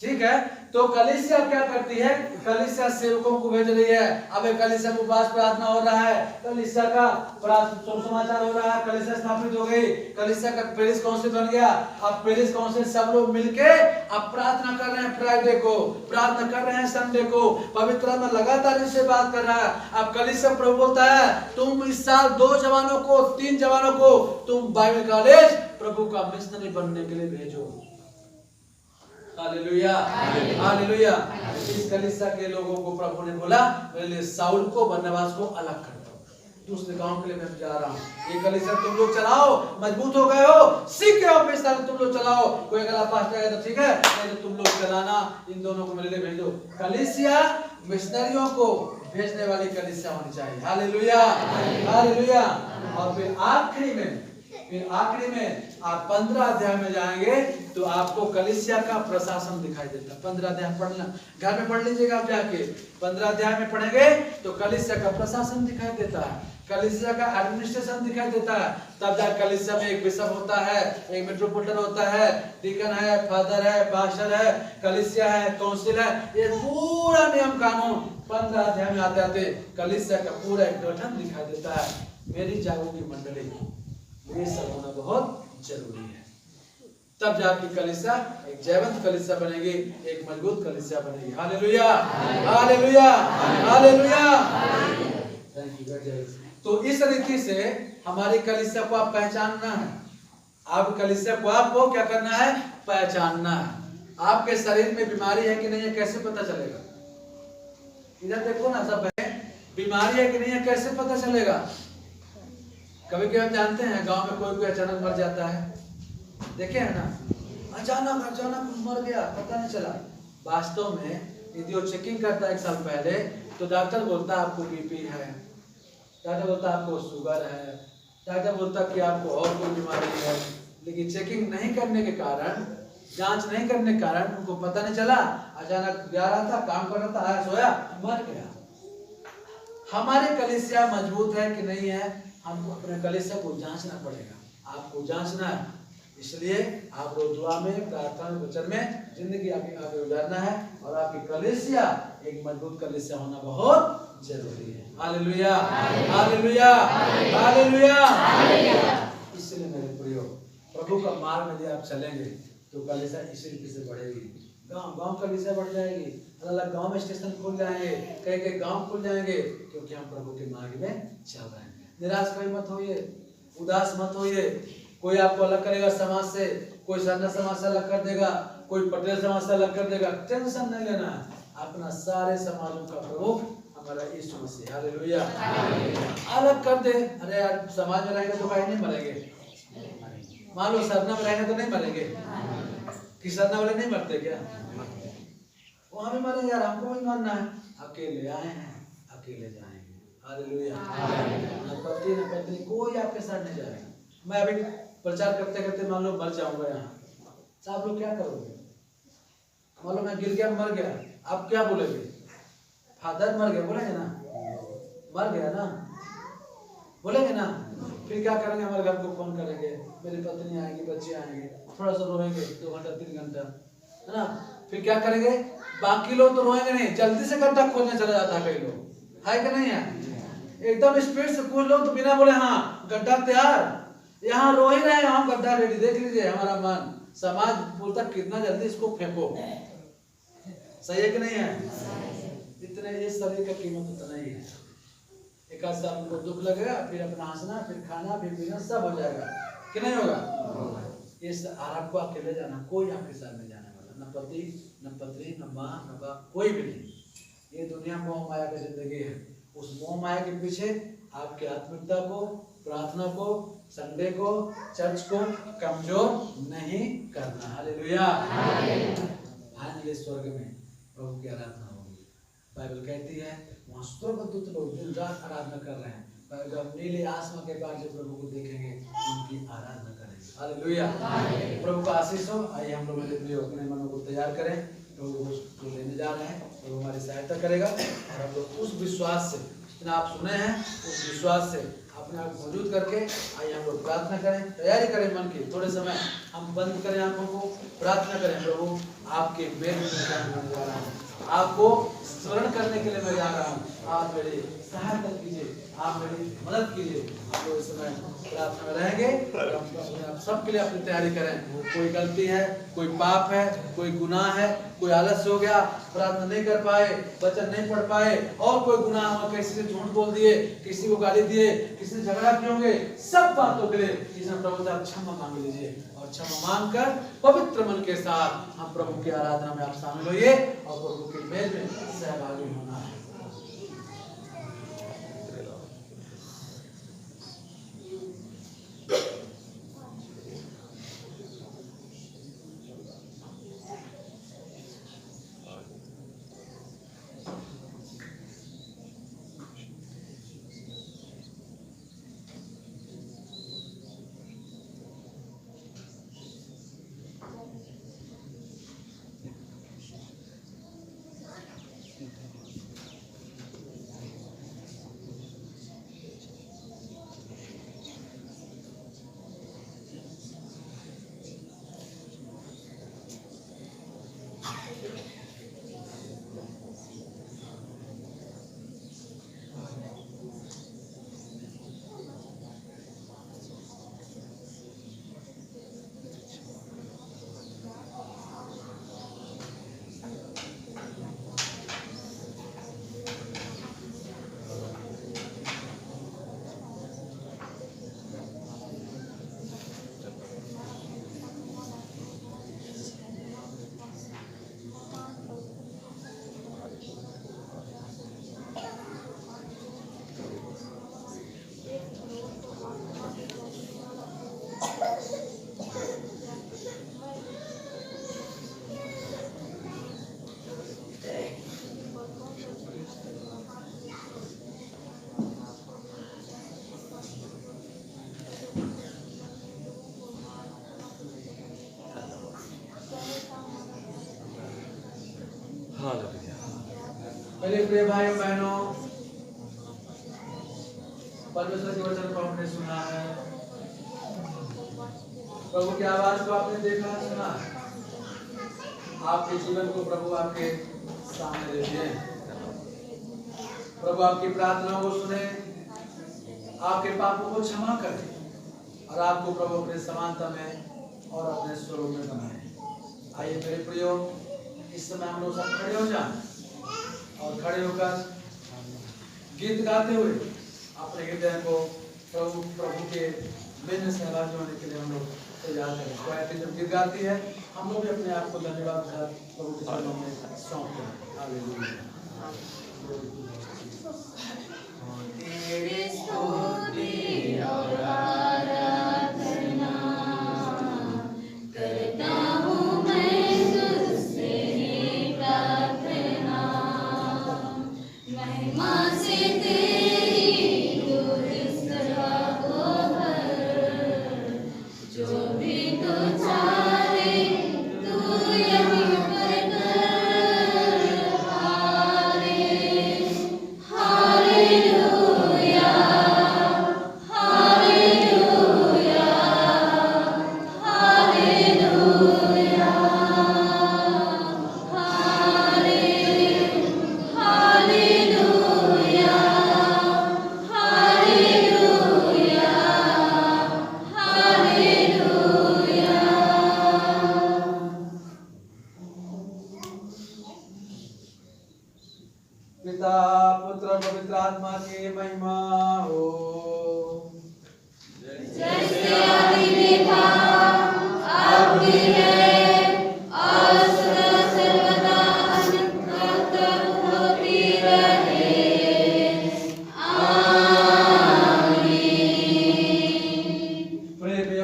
ठीक है, तो कलीसिया क्या करती है? कलीसिया सेवकों को भेज रही है। अब कलीसिया में उपवास प्रार्थना हो रहा है, कलीसिया का समाचार हो रहा है, कलीसिया स्थापित हो गई, कलीसिया का पेरिस काउंसिल बन गया। अब पेरिस काउंसिल सब लोग मिलके अब प्रार्थना कर रहे हैं, फ्राइडे को प्रार्थना कर रहे हैं, संडे को पवित्र आत्मा लगातार इससे बात कर रहा है। अब कलीसिया प्रभु बोलता है तुम इस साल 2 जवानों को 3 जवानों को तुम बाइबल कॉलेज प्रभु का मिशनरी बनने के लिए भेजो। Hallelujah, hallelujah. इस कलीसिया के लोगों को प्रभु ने बोला मेरे लिए साउल को बरनबास को अलग कर दो, दूसरे गांव के लिए मैं जा रहा हूँ। ये कलीसिया तुम लोग चलाओ, मजबूत हो गए हो, सीख गए हो, पैसा तुम लोग चलाओ। कोई अगर पास्टर है तो ठीक है, नहीं तो तुम लोग चलाना, इन दोनों को मेरे लिए भेज दो। कलीसिया मिशनरियों को भेजने वाली कलीसिया होनी चाहिए। Hallelujah, hallelujah. और फिर आखिरी में आप 15 अध्याय में जाएंगे तो आपको कलीसिया का प्रशासन दिखाई देता है। 15 अध्याय पढ़ना, घर में पढ़ लीजिएगा आप जाके। 15 अध्याय में पढ़ेंगे तो कलीसिया का प्रशासन दिखाई देता है, कलीसिया का एडमिनिस्ट्रेशन दिखाई देता है। तब जाकर कलीसिया में एक बिशप होता है, एक मेट्रोपोलिटन होता है, डीकन है, फादर है, पास्टर है, कलीसिया है, काउंसिल है, ये पूरा नियम कानून 15 अध्याय में आते आते कलीसिया का पूरा एक गठन दिखाई देता है। मेरी जागोगी मंडली, ये सब होना बहुत जरूरी है। तब जाके कलीसिया एक जयवंत कलीसिया बनेगी, एक मजबूत कलीसिया बनेगी। Hallelujah, hallelujah, hallelujah. Thank you. तो इस रीति से हमारी कलीसिया को आप पहचानना है। आप कलीसिया को आपको क्या करना है? पहचानना है। आपके शरीर में बीमारी है कि नहीं है कैसे पता चलेगा? इधर देखो ना, सब है बीमारी है कि नहीं है कैसे पता चलेगा? कभी कभी हम जानते हैं गांव में कोई अचानक मर जाता है, देखे है ना, अचानक मर गया, पता नहीं चला। वास्तव में यदि वो चेकिंग करता है 1 साल पहले तो डॉक्टर बोलता है आपको बीपी है, डॉक्टर बोलता है आपको शुगर है, डॉक्टर बोलता है कि आपको और कोई बीमारी है। लेकिन चेकिंग नहीं करने के कारण, जांच नहीं करने के कारण उनको पता नहीं चला। अचानक जा रहा था, काम कर रहा था, आया सोया, मर गया। हमारे कलीसिया मजबूत है कि नहीं है, हमको अपने कलीसिया को जांचना पड़ेगा। आपको जांचना है, इसलिए आप लोग दुआ में, प्रार्थना में, वचन में जिंदगी आपकी आगे गुजारना है और आपकी कलीसिया एक मजबूत कलीसिया होना बहुत जरूरी है। Hallelujah, hallelujah, hallelujah. इसलिए मेरे प्रियो, प्रभु का मार्ग में यदि आप चलेंगे तो कलीसिया इसी रीति से बढ़ेगी। गांव कलीसिया बढ़ जाएगी, अलग गांव में स्टेशन खुल जाएंगे, कई गांव खुल जाएंगे, क्योंकि हम प्रभु के मार्ग में चल रहे हैं। निराश कभी मत होइए, उदास मत होइए। कोई आपको अलग करेगा समाज से, कोई सरना समाज से अलग कर देगा, कोई पटेल समाज से अलग कर देगा, टेंशन नहीं लेना है। अपना सारे समाजों का प्रभु हमारा यीशु मसीह, हालेलुया, अलग कर दे। अरे यार समाज में रहेंगे तो कहीं नहीं मरेंगे, मान लो सरना में रहेंगे तो नहीं मरेंगे, कि सरना वाले नहीं मरते क्या? वहां भी मरेंगे यार, हमको भी मरना है। अकेले आए हैं, अकेले जाएंगे। हालेलुया, न पति न पत्नी कोई आपके साथ नहीं जाएगा। मैं अभी प्रचार करते करते मान लो मर जाऊंगा यहाँ, तो आप लोग क्या करोगे? मालूम मैं गिर गया, मर गया, आप क्या बोलेंगे? फादर मर गया बोलेंगे ना? मर गया ना बोलेंगे ना? फिर क्या करेंगे? हमारे घर को फोन करेंगे, मेरी पत्नी आएगी, बच्चे आएंगे, थोड़ा सा रोएंगे 2 घंटा 3 घंटा, है ना? फिर क्या करेंगे? बाकी लोग तो रोएंगे नहीं, जल्दी से गड्ढा खोदने चला जाता है कई लोग, है कि नहीं है? एकदम स्पीड से खोद लो तो बिना बोले हाँ गड्ढा तैयार, यहाँ रो ही रहे हैं हम, गड्ढा रेडी, देख लीजिए हमारा मन। समाज बोलता कितना जल्दी इसको फेंको, सही है कि नहीं है? इतने इस शरीर का कीमत उतना ही है। एक आध साल उनको दुख लगेगा, फिर अपना हंसना, फिर खाना, फिर पीना सब हो जाएगा, कि नहीं होगा? इस आराम को अकेले जाना, कोई आपके साथ नहीं जाने वाला, न पति न पत्नी न माँ न बाप, कोई भी नहीं। ये दुनिया मोह माया की जिंदगी है। उस मोह माया के पीछे आपकी आत्मिकता को, प्रार्थना को, संडे को, चर्च को कमजोर नहीं करना। हालेलुया। फाइनली स्वर्ग में प्रभु की आराधना होगी। बाइबल कहती है वहाँ स्वर्गदूत लोग दिन रात आराधना कर रहे हैं, पर जब नीले आसमान के पार जब प्रभु को देखेंगे उनकी आराधना करेंगे। हालेलुया। प्रभु का आशीष हो। आइए हम लोग अपने मनों को तैयार करें, प्रभु को जो लेने जा रहे हैं प्रभु हमारी सहायता करेगा, और हम लोग उस विश्वास से, जितना आप सुने हैं उस विश्वास से अपने आप मौजूद करके आइए हम लोग प्रार्थना करें, तैयारी करें मन की। थोड़े समय हम बंद करें आंखों को, प्रार्थना करें, प्रभु आपके मेल में जा रहा हूँ, आपको स्मरण करने के लिए मैं जा रहा हूँ, आप मेरी सहायता कीजिए, आप मेरी मदद कीजिए। हम लोग इस समय प्रार्थना में रहेंगे और हम सबके लिए अपनी तैयारी करें। कोई गलती है, कोई पाप है, कोई गुनाह है, कोई आलस्य हो गया, प्रार्थना नहीं कर पाए, वचन नहीं पढ़ पाए, और कोई गुनाह हुआ, किसी से झूठ बोल दिए, किसी को गाली दिए, किसी से झगड़ा किए होंगे, सब बातों के लिए इसमें प्रभु से आप क्षमा मांग लीजिए, और क्षमा मांग कर पवित्र मन के साथ हम प्रभु की आराधना में आप शामिल होइए और प्रभु के मेल में सहभागी होना है। मेरे प्रिय भाइयों बहनों, परमेश्वर के वचन को आपने सुना है, प्रभु की आवाज को आपने देखा, सुना, आपके जीवन को प्रभु आपके सामने दे दिए। प्रभु आपकी प्रार्थनाओं को सुने, आपके पापों को क्षमा करे, और आपको प्रभु अपने समानता में और अपने स्वरूप में बनाए। आइए मेरे प्रियो, इस समय हम लोग सब खड़े हो जाएं और खड़े होकर गीत गाते हुए अपने हृदय को प्रभु के मेल में सहभागी होने के लिए हम लोग तैयार करें। क्वाइटी जब गीत गाती है हम लोग भी अपने आप को धन्यवाद के साथ प्रभु के चरणों में सौंप दें। हालेलुया। तेरी स्तुति और आराधना करता हूँ मैं तुझसे ही प्रार्थना, महिमा से तेरी तू इस तरह को भर, जो भी तू चाहे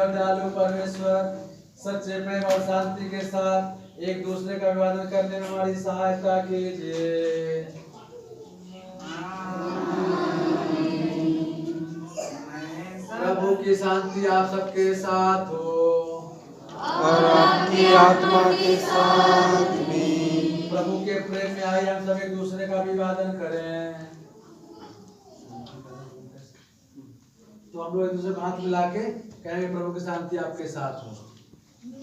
और दयालु परमेश्वर सच्चे प्रेम और शांति के साथ एक दूसरे का अभिवादन करने में हमारी सहायता कीजिए। प्रभु की शांति आप सबके साथ हो और आपकी आत्मा के साथ भी। प्रभु के प्रेम में आइए हम सब एक दूसरे का अभिवादन करें। तो हम लोग एक दूसरे को हाथ मिला के कहेंगे प्रभु की शांति आपके साथ हो।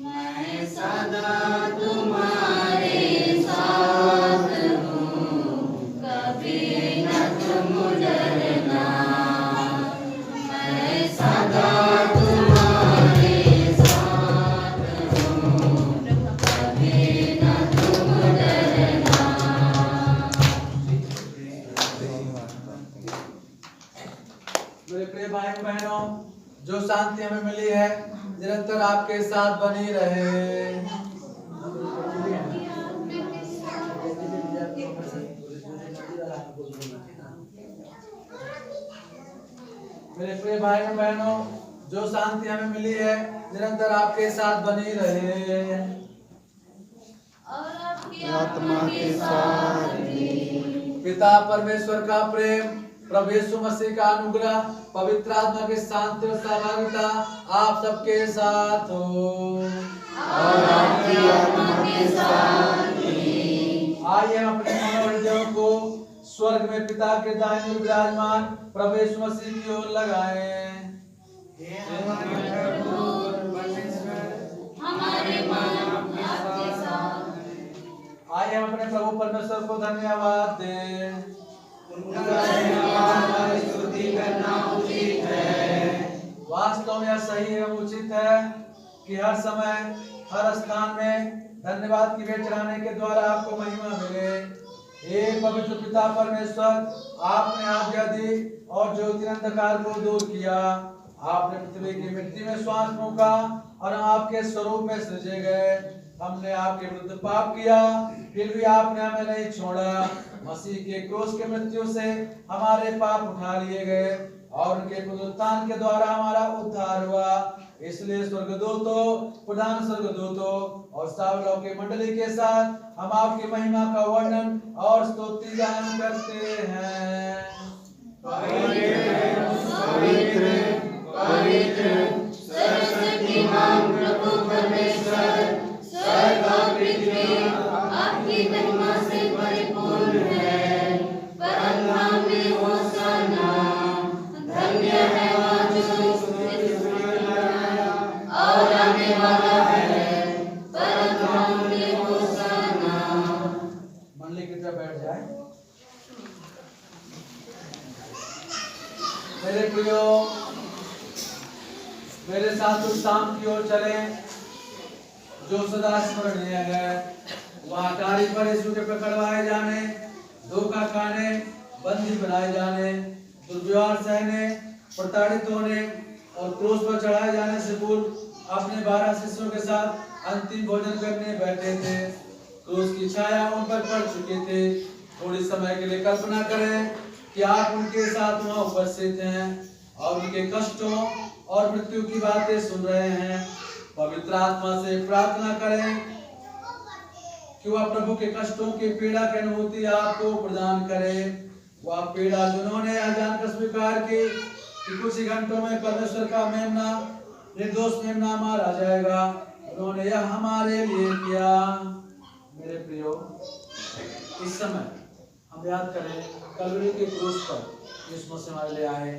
मैं सदा तुम्हारे साथ हूँ, कभी न तुम डरना। मैं सदा तुम्हारे साथ हूँ, कभी न तुम डरना। मेरे प्रिय भाई बहनों, जो शांति हमें मिली है निरंतर आपके साथ बनी रहे। मेरे प्रिय भाई बहनों, जो शांति हमें मिली है निरंतर आपके साथ बनी रहे और आपकी आत्मा के साथ भी। पिता परमेश्वर का प्रेम, प्रभु यीशु मसीह का अनुग्रह, पवित्र आत्मा की शांति और सहभागिता आप सबके साथ हो और आपकी आत्मा के साथ भी। आइए हम अपने मनोहृदयों को स्वर्ग में पिता के दाहिने ओर विराजमान प्रभु यीशु मसीह की ओर लगाएं। हमारे मन आपके साथ। आइए हम अपने प्रभु परमेश्वर को धन्यवाद दें। स्तुति करना उचित है। वास्तव में यह सही एवं उचित है कि हर समय हर स्थान में धन्यवाद की भेंट चढ़ाने के द्वारा आपको महिमा मिले। हे पवित्र पिता परमेश्वर, आपने आज्ञा और ज्योति अंधकार को दूर किया। आपने पृथ्वी की मिट्टी में श्वास फूंका और हम आपके स्वरूप में सृजे गए। हमने आपके विरुद्ध पाप किया, फिर भी आपने हमें नहीं छोड़ा। मसीह के क्रूस के मृत्यु से हमारे पाप उठा लिए गए और उनके पुनरुत्थान के द्वारा हमारा उद्धार हुआ। इसलिए स्वर्गदूतों, प्रधान स्वर्गदूतों और सावलों की मंडली के साथ हम आपकी महिमा का वर्णन और स्तुति गान करते हैं। पवित्र पवित्र पवित्र सरस्वती मां प्रभु परमेश्वर, स्वर्ग और पृथ्वी आपकी महिमा से परिपूर्ण है। परम धाम में होशाना। धन्य है वह जो और आने वाला है। परम धाम में होशाना। मंडली की तरफ बैठ जाए। मेरे प्रियो, मेरे साथ उस शाम की ओर चलें जो सदा स्मरणीय है। वहाँ टारी पर यीशु के पकड़वाए जाने, धोखा खाने, बंदी बनाए जाने, दुर्व्यवहार सहने, प्रताड़ित होने और क्रूस पर चढ़ाए जाने से पूर्व अपने 12 शिष्यों के साथ अंतिम भोजन करने बैठे थे। क्रूस की छाया उन पर पड़ चुकी थी। थोड़ी समय के लिए कल्पना करें कि आप उनके साथ वहाँ उपस्थित हैं और उनके कष्टों और मृत्यु की बातें सुन रहे हैं। पवित्र आत्मा से प्रार्थना करें कि वह प्रभु के कष्टों की पीड़ा की अनुभूति आपको प्रदान करे। वह पीड़ा जिन्होंने यह जानकर स्वीकार की कि कुछ ही घंटों में परमेश्वर का मेमना, निर्दोष मेमना मारा जाएगा, उन्होंने यह हमारे लिए किया। मेरे प्रियो, इस समय हम याद करें कलवरी के क्रूस पर यीशु मसीह हमारे लिए आए।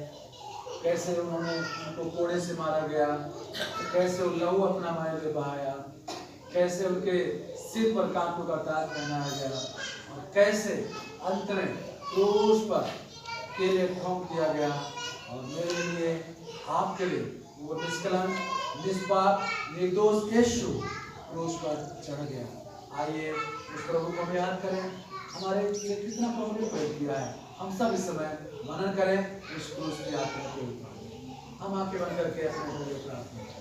कैसे उन्होंने उनको कोड़े से मारा गया, कैसे वो लहू अपना हमारे लिए बहाया, कैसे उनके सिर पर कांटों का ताज पहनाया गया और कैसे अंत में क्रूस पर केले ठोंक दिया गया और मेरे लिए, आपके लिए वो निष्कलंक, निष्पाप, निर्दोष यीशु क्रूस पर चढ़ गया। आइए उस प्रभु को हम याद करें, हमारे लिए कितना प्रभु ने प्रेम किया है। हम सब इस समय मनन करें इस क्रूस की यात्रा के ऊपर। हम आके बन करके अपने प्रभु को प्रार्थना करें।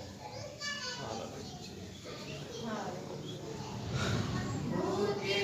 भूखे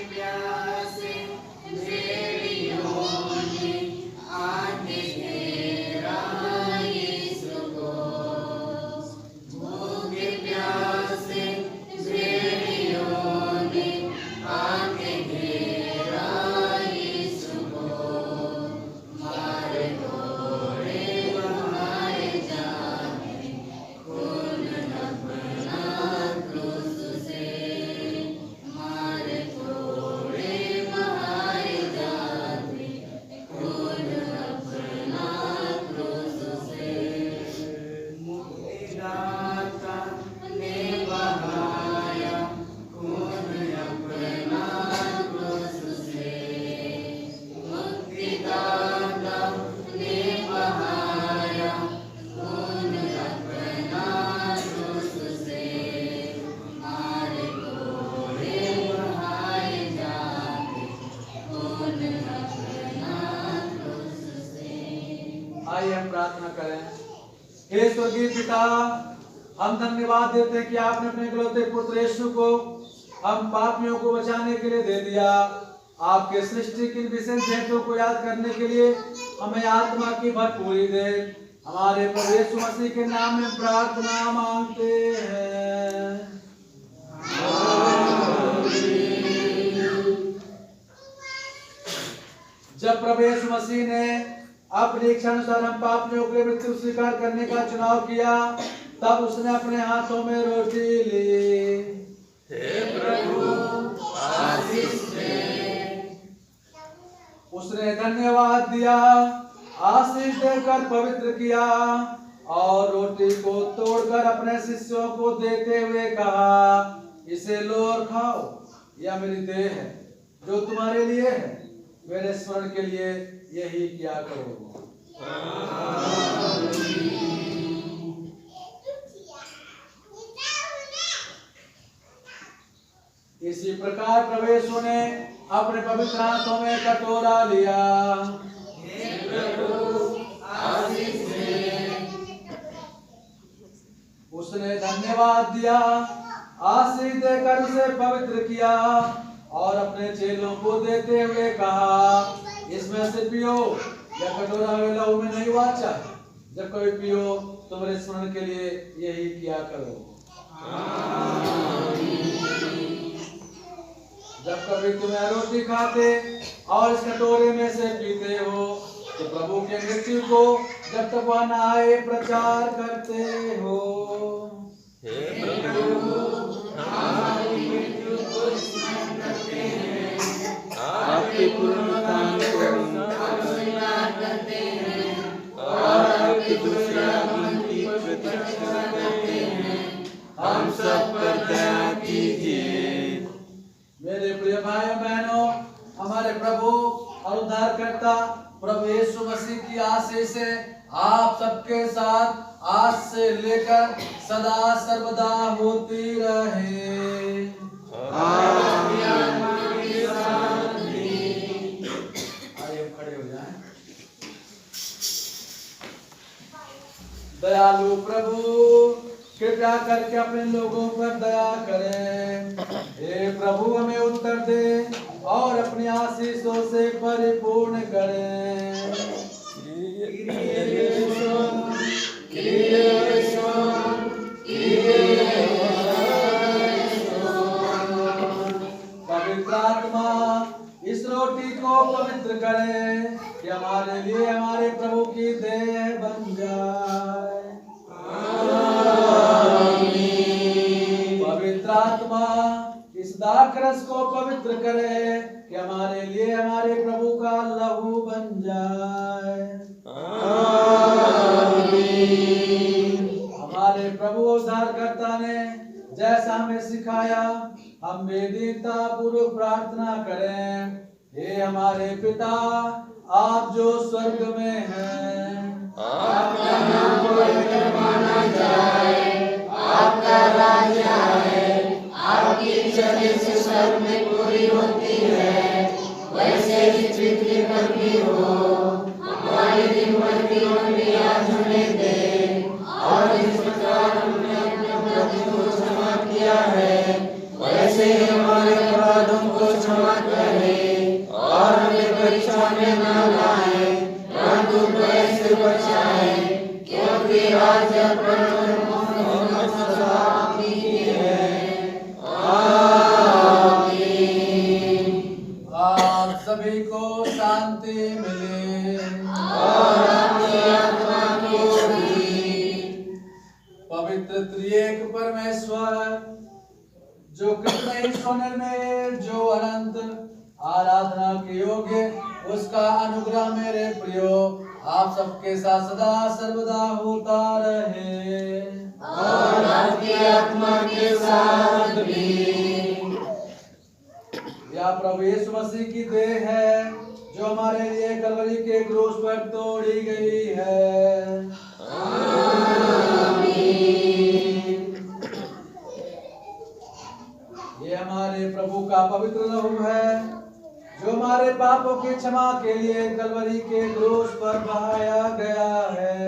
स्वर्गीय पिता, हम धन्यवाद देते हैं कि आपने अपने इकलौते पुत्र यीशु को हम पापियों को बचाने के लिए दे दिया। आपके सृष्टि की विशेष भेंटों को याद करने के लिए हमें आत्मा की भरपूरी दे। हमारे प्रभु यीशु मसीह के नाम में प्रार्थना मांगते हैं। जब प्रभु यीशु मसीह ने अपनी इच्छा अनुसार हम पापियों के लिए मृत्यु स्वीकार करने का चुनाव किया, तब उसने अपने हाथों में रोटी ली। हे प्रभु आशीष दे। उसने धन्यवाद दिया, आशीष देकर पवित्र किया और रोटी को तोड़कर अपने शिष्यों को देते हुए कहा, इसे लो और खाओ, यह मेरी देह है जो तुम्हारे लिए है। मेरे स्मरण के लिए यही किया करो। इसी प्रकार प्रभु यीशु ने अपने पवित्र हाथों में कटोरा लिया। हे प्रभु आशीष दे। उसने धन्यवाद दिया, आशीष देकर उसे पवित्र किया और अपने चेलों को देते हुए कहा, इसमें से पियो, यह कटोरा मेरे लहू में नहीं वाचा। जब कभी पियो तो मेरे स्मरण के लिए यही किया करो। जब कभी तुम्हें रोटी खाते और इस कटोरे में से पीते हो तो प्रभु के मृत्यु को जब तक वह न आए प्रचार करते हो। हे प्रभु आपकी मृत्यु को स्मरण करते हैं, आपके पुनरुत्थान को स्वीकार करते हैं और आपके दूसरे आगमन की प्रतीक्षा करते हैं। हम सब पर दया कीजिए। मेरे प्रिय भाइयों बहनों, हमारे प्रभु और उद्धारकर्ता प्रभु यीशु मसीह की आशीष से आप सबके साथ आज से लेकर सदा सर्वदा होती रहे। आपकी आत्मा के साथ भी। आइए खड़े हो जाएं। दयालु प्रभु कृपया करके अपने लोगों पर दया करें। हे प्रभु हमें उत्तर दे और अपनी आशीषों से परिपूर्ण करें। पवित्र आत्मा इस रोटी को पवित्र करे कि हमारे लिए हमारे प्रभु की देह बन जाए। पवित्र आत्मा इस दाखरस को पवित्र करे कि हमारे लिए हमारे प्रभु का लहू बन जाए। हमारे प्रभु उद्धारकर्ता ने जैसा हमें सिखाया, हम बेदीनता पूर्वक प्रार्थना करें। हे हमारे पिता, आप जो स्वर्ग में हैं, आपका नाम पवित्र माना जाए, आपका राज्य आए, आपकी इच्छा जैसे स्वर्ग में पूरी होती है वैसे ही पृथ्वी पर भी हो। हमारे दिन भर की रोटी आज हमें दे और जिस प्रकार हमने अपने अपराधों को क्षमा किया है वैसे ही हमारे अपराधों को क्षमा करे और हमें परीक्षा में न लाए परंतु बुराई से बचाए, क्योंकि राज्य और सदा आपकी है। आमीन। आप सभी को शांति मिले और आपकी आत्मा को भी। पवित्र त्रिएक परमेश्वर जो कृष्ण ईश्वर में जो अनंत आराधना के योग्य, उसका अनुग्रह मेरे प्रियो आप सबके साथ सदा सर्वदा होता रहे और आपकी आत्मा के साथ भी। या प्रभु यीशु मसीह की देह है जो हमारे लिए कलवरी के क्रूस पर तोड़ी गई है। ये हमारे प्रभु का पवित्र लहू है जो हमारे पापों की क्षमा के लिए कलवरी के क्रूस पर बहाया गया है।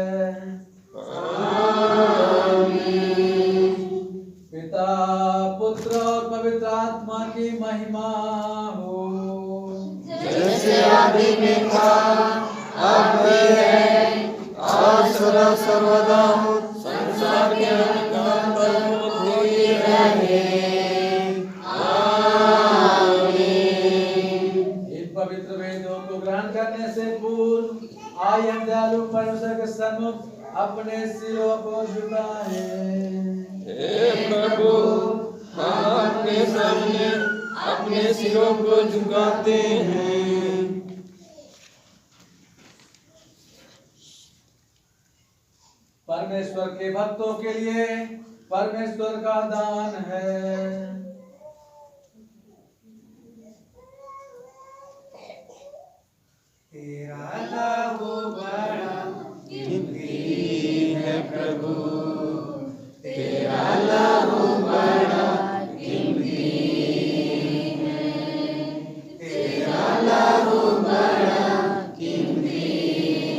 पिता पुत्र और पवित्र आत्मा की महिमा हो। जैसे आदि में था, अब भी है, और सदा सर्वदा संसार के अंत तक होती रहे। इन पवित्र वेदों को ग्रहण करने से पूर्व आइए हम दयालु परमेश्वर के सम्मुख अपने सिरों को झुकाएं। हे प्रभु, हम आपके सामने अपने सिरों को झुकाते हैं। परमेश्वर के भक्तों के लिए परमेश्वर का दान है। तेरा लहू बड़ा कीमती है प्रभु, तेरा लहू बड़ा कीमती है, तेरा लहू बड़ा कीमती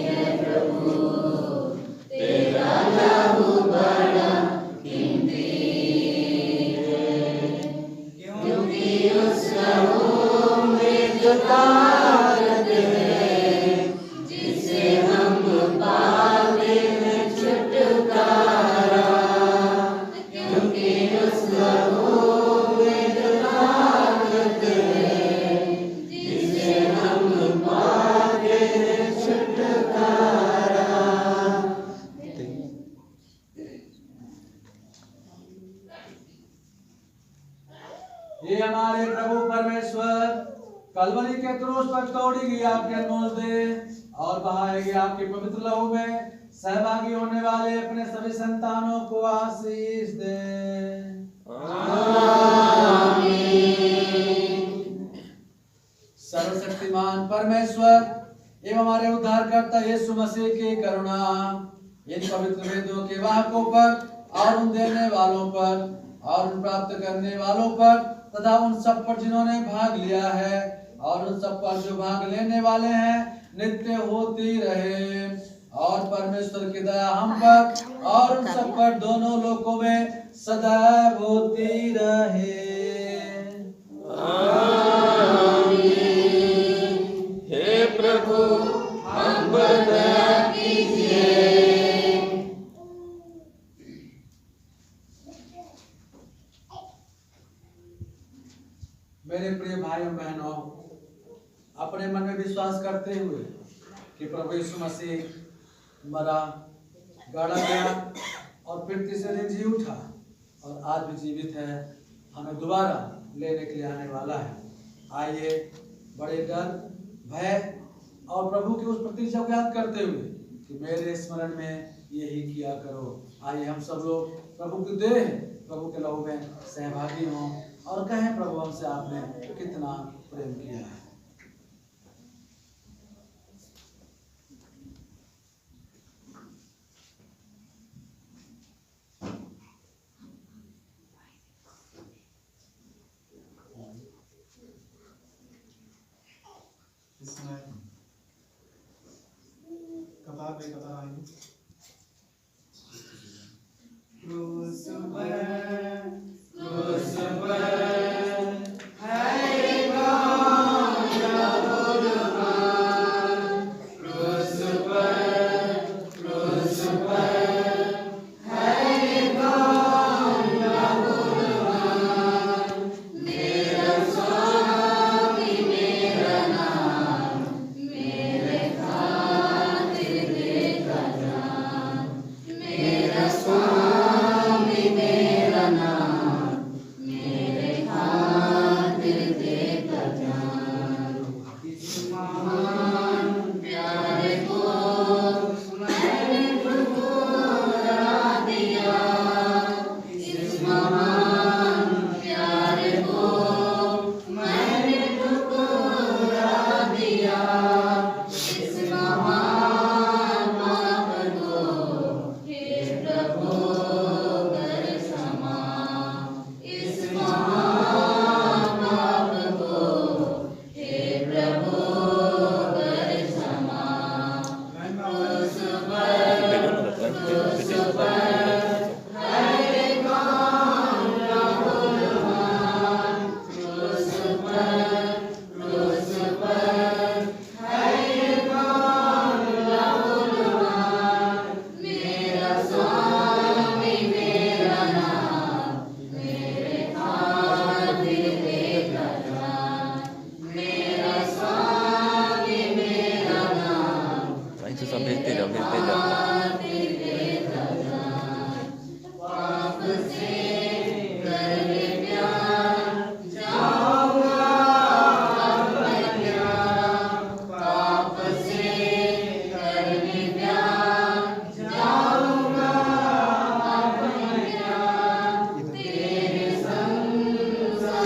है प्रभु, तेरा लहू बड़ा कीमती है। क्योंकि उस लहू में जो ताकत है, जिसे हम पाते हैं छुटकारा, क्योंकि उस लहू में जो ताकत है, जिसे हम पाते हैं छुटकारा। ये हमारे प्रभु परमेश्वर कलवरी के क्रूस पर तोड़ी गई आपके अनमोल देह और बहाए गए आपके पवित्र लहू में सहभागी होने वाले अपने सभी संतानों को आशीष दे। सर्वशक्तिमान परमेश्वर एवं हमारे उद्धारकर्ता यीशु मसीह की करुणा इन पवित्र वेदों के वाहकों पर और उन देने वालों पर और उन प्राप्त करने वालों पर तथा उन सब पर जिन्होंने भाग लिया है और उन सब पर जो भाग लेने वाले हैं नित्य होती रहे। और परमेश्वर की दया हम पर और उन सब पर दोनों लोकों में सदैव होती रहे। आमीन। हे प्रभु, हम पर दया कीजिए। मेरे प्रिय भाइयों बहनों, अपने मन में विश्वास करते हुए कि प्रभु यीशु मसीह मरा, गाड़ा गया और फिर तीसरे दिन जी उठा और आज भी जीवित है, हमें दोबारा लेने के लिए आने वाला है। आइए बड़े डर, भय और प्रभु की उस प्रतिज्ञा को याद करते हुए कि मेरे स्मरण में यही किया करो। आइए हम सब लोग प्रभु की देह, प्रभु के लहू में सहभागी हों और कहें, प्रभु हमसे आपने कितना प्रेम किया है। इसमें कतार पे कतार आएंगे। क्रूस पर है गाना बुलवान, क्रूस पर है गाना बुलवान, मेरा स्वामी मेरा नाम, मेरे खातिर देता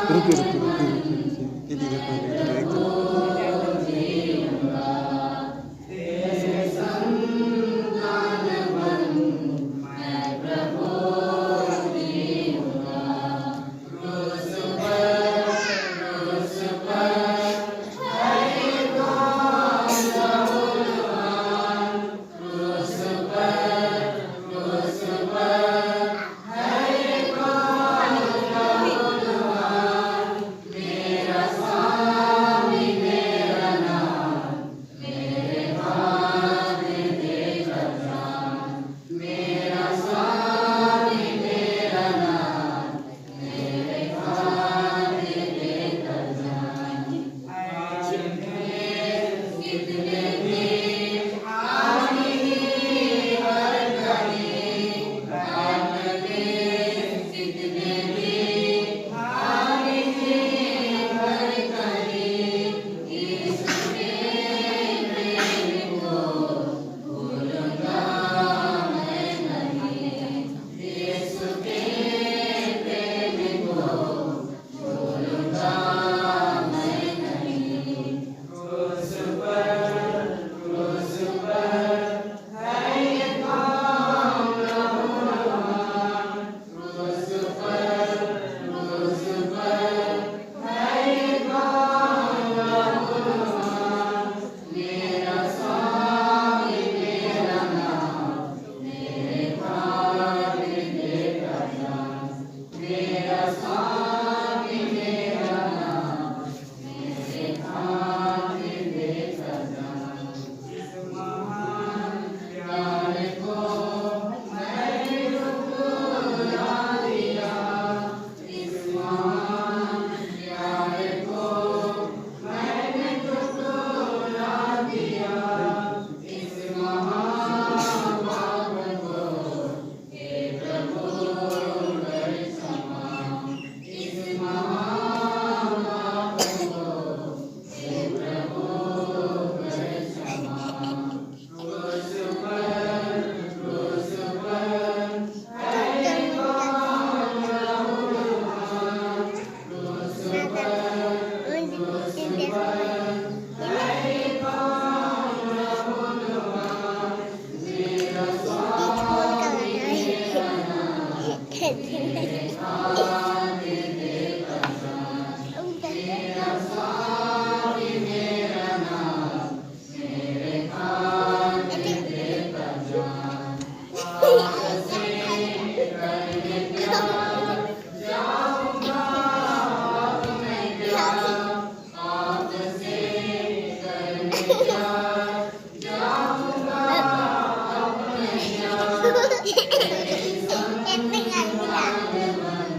रुकिए रुकिए रुकिए रुकिए रुकिए इधर पहले इधर तेरे संतान बन मैं प्रभु जीऊंगा। क्रूस पर हरि नाम लहूलुहान। क्रूस पर हरि नाम लहूलुहान। मेरा स्वामी मेरा नाम मेरे हाथ देकर जान। मेरा स्वामी मेरा नाम मेरे हाथ देकर जान। आज कितने भी हानि हर घड़ी। आज कितने भी हानि हर घड़ी। इसके प्रेम को भूलूंगा मैं नहीं। यीशु के प्रेम को भूलूंगा मैं नहीं। क्रूस पर है ये काम लहूलुहान। क्रूस पर है ये काम लहूलुहान। मेरा स्वामी मेरा नाम मेरे हाथ देकर जान। मेरा स्वामी मेरा नाम मेरे हाथ देकर जान। इस महान प्यार को मैंने ठुकरा दिया। इस महान प्यार को मैंने ठुकरा दिया। इस महान पाप को हे प्रभु कर क्षमा। इस महान पाप को हे प्रभु कर क्षमा। क्रूस पर है ये काम लहूलुहान। क्रूस पर है ये काम लहूलुहान। मेरा स्वामी मेरा नाम मेरे हाथ देकर जान। मेरा स्वामी मेरा नाम मेरे हाथ देकर जान। पाप से करने प्यार जाऊंगा अब मैं क्या। पाप से करने प्यार जाऊंगा अब मैं क्या। तेरे संतान बन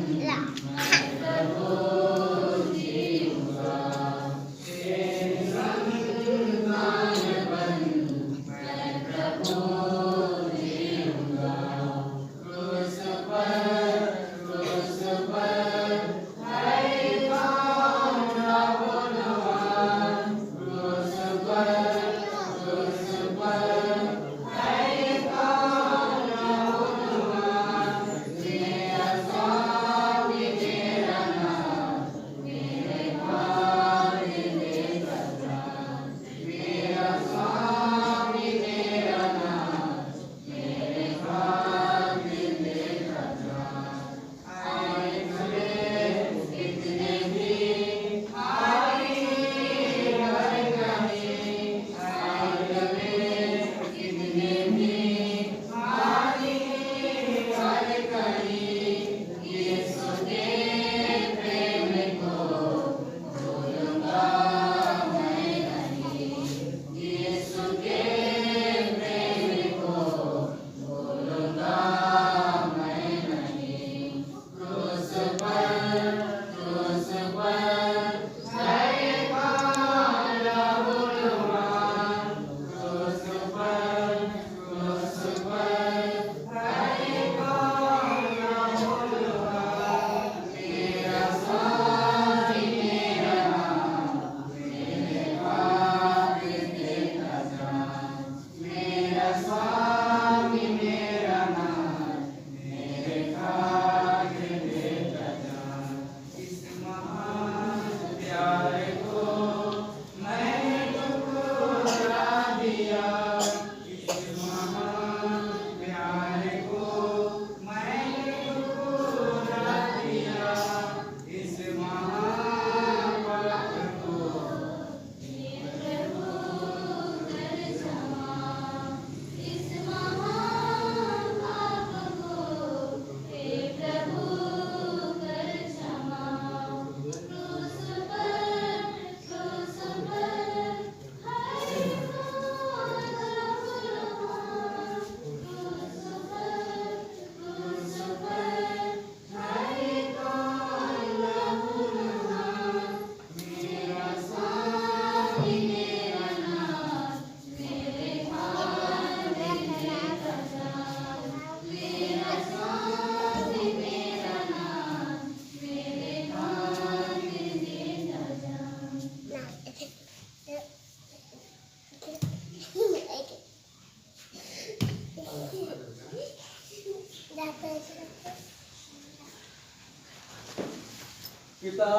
पिता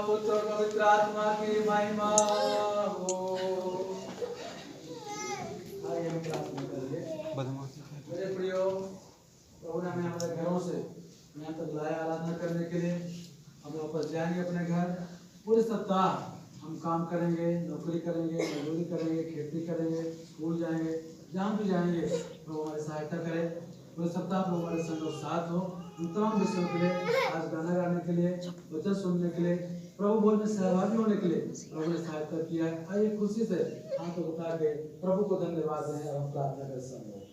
पुत्र और पवित्र आत्मा की महिमा हो। आइए हम प्रार्थना करेंगे। मेरे प्रियो, प्रभु ने हमें हमारे घरों से यहाँ तक लाया आराधना करने के लिए। हम वापस जाएंगे अपने घर। पूरे सप्ताह हम काम करेंगे, नौकरी करेंगे, मजदूरी करेंगे, खेती करेंगे, स्कूल जाएंगे, जहाँ भी जाएंगे प्रभु हमारी सहायता करे। पूरे सप्ताह प्रभु हमारे संग और साथ हो। उन तमाम विषयों के लिए, आज गाना गाने के लिए, वचन सुनने के लिए, प्रभु भोज में सहभागी होने के लिए प्रभु ने सहायता किया है। आइए खुशी से हाथ उठा के प्रभु को धन्यवाद दें और हम प्रार्थना कर सकते हैं।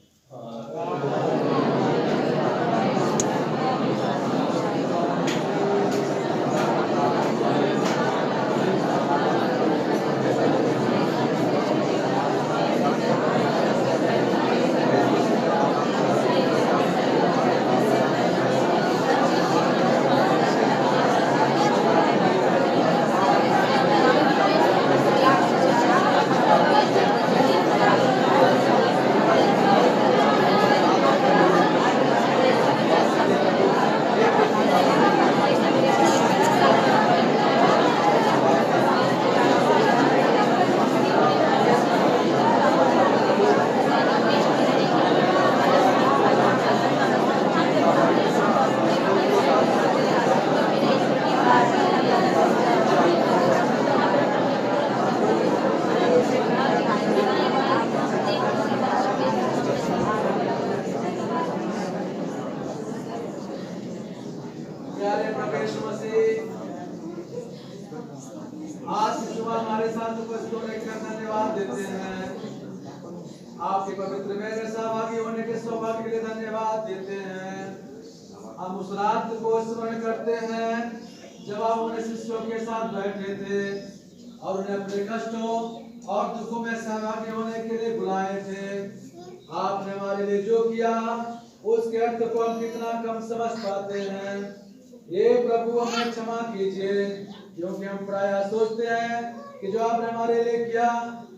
प्यारे प्रभु यीशु मसीह, आज की सुबह हमारे साथ उपस्थित होने का धन्यवाद देते हैं। आपके पवित्र मेरे सहभागी होने के सौभाग्य के लिए धन्यवाद देते हैं। हम उस रात को स्मरण करते हैं जब आप अपने शिष्यों के साथ बैठे थे और उन्हें अपने कष्टों और दुखों में सहभागी होने के लिए बुलाए थे। आपने हमारे लिए जो किया उसके अर्थ को हम कितना कम समझ पाते हैं। ये प्रभु हमें क्षमा कीजिए, क्योंकि हम प्रायः सोचते हैं कि जो आपने हमारे लिए किया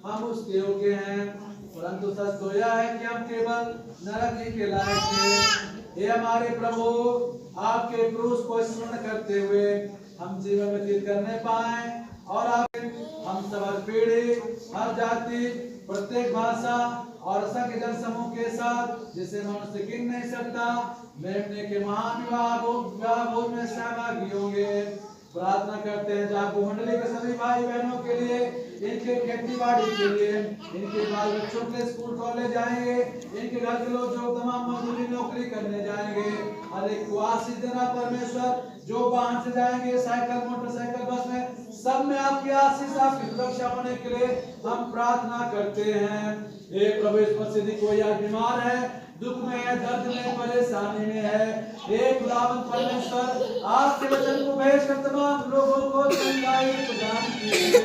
हम उसके योग्य हैं, परंतु सच तो यह है कि हम केवल नरक ही के लायक थे। ये हमारे प्रभु, आपके क्रूस को स्मरण करते हुए हम जीवन व्यतीत करने पाए और आप हम सब हर पीढ़ी, हर जाति, प्रत्येक भाषा और असंख्य जन समूह के साथ जिसे मनुष्य गिन नहीं सकता, मेमने के महान विवाह भोज में सहभागी होंगे। प्रार्थना करते हैं जागो मंडली के सभी भाई बहनों के लिए, इनके खेती बाड़ी के लिए, इनके बाल बच्चों के स्कूल कॉलेज जाएंगे, इनके घर के लोग जो तमाम मजदूरी नौकरी करने जाएंगे, हर एक को आशीष देना परमेश्वर। जो वाहन से जाएंगे, साइकिल, मोटरसाइकिल, बस में, सब में आपकी आशीष, आपकी सुरक्षा होने के लिए हम प्रार्थना करते हैं। हे प्रभु यीशु मसीह, कोई आज बीमार है, दुख में है, दर्द में, परेशानी में है, हे खुदावंद परमेश्वर, आपके वचन को भेजकर तमाम लोगों को चंगाई प्रदान कीजिए।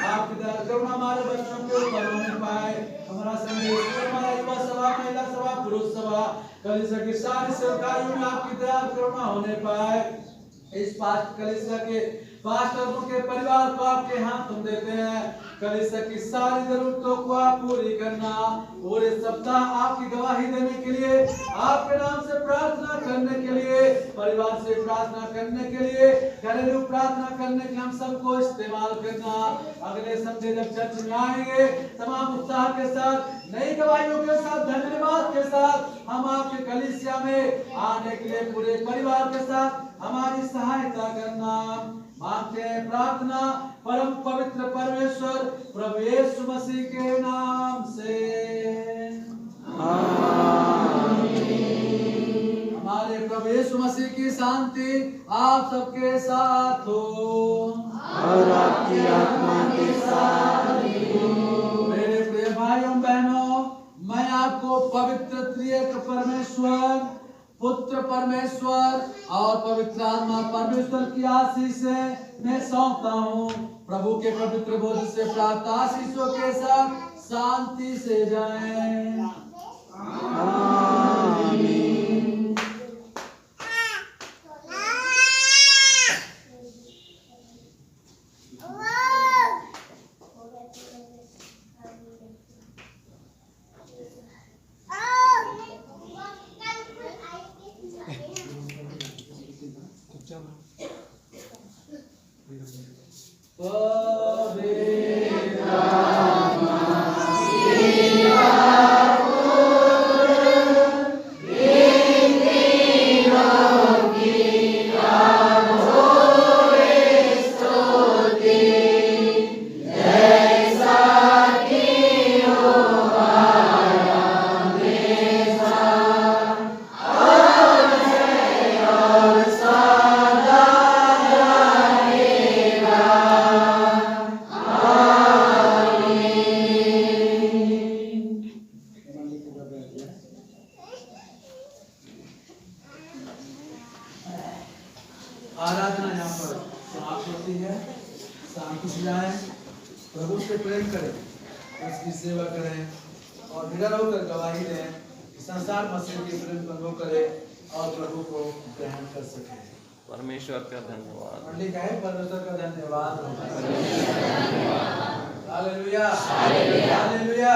आपकी करुणा हमारे बच्चों के ऊपर होने पाए। हमारा संदेश, हमारा युवा सभा, महिला सभा, पुरुष सभा, कलीसिया की सारी सेवकाइयों में आपकी दया करुणा होने पाए। इस कलीसिया के पास्टरों के परिवार को आपके हाथ हम देते हैं। कलीसिया की सारी जरूरतों को आप पूरी करना। पूरे सप्ताह आपकी गवाही देने के लिए, आपके नाम से प्रार्थना करने के लिए, परिवार से प्रार्थना करने के लिए, घरेलू प्रार्थना करने के लिए हम सबको इस्तेमाल करना। अगले संडे जब चर्च में आएंगे, तमाम उत्साह के साथ, नई गवाहियों के साथ, धन्यवाद के साथ हम आपके कलीसिया में आने के लिए पूरे परिवार के साथ हमारी सहायता करना। मांगते हैं प्रार्थना परम पवित्र परमेश्वर प्रभु यीशु मसीह के नाम से, आमीन। हमारे प्रभु यीशु मसीह की शांति आप सबके साथ हो और आपकी आत्मा के साथ भी हो। मेरे प्रिय भाइयों बहनों, मैं आपको पवित्र त्रिएक परमेश्वर, पुत्र परमेश्वर और पवित्र आत्मा परमेश्वर की आशीष मैं सौंपता हूँ। प्रभु के पवित्र बोध से प्राप्त आशीषों के साथ शांति से जाएं। आमीन। आराधना यहाँ पर समाप्त होती है। शांति से जाएं, प्रभु से प्रेम करें, उसकी सेवा करें और निडर होकर गवाही दें, संसार मसीह के प्रेम को अनुभव करें और प्रभु को ग्रहण कर सके। परमेश्वर का धन्यवाद। मंडली का है, परमेश्वर का धन्यवाद। Hallelujah, hallelujah, hallelujah,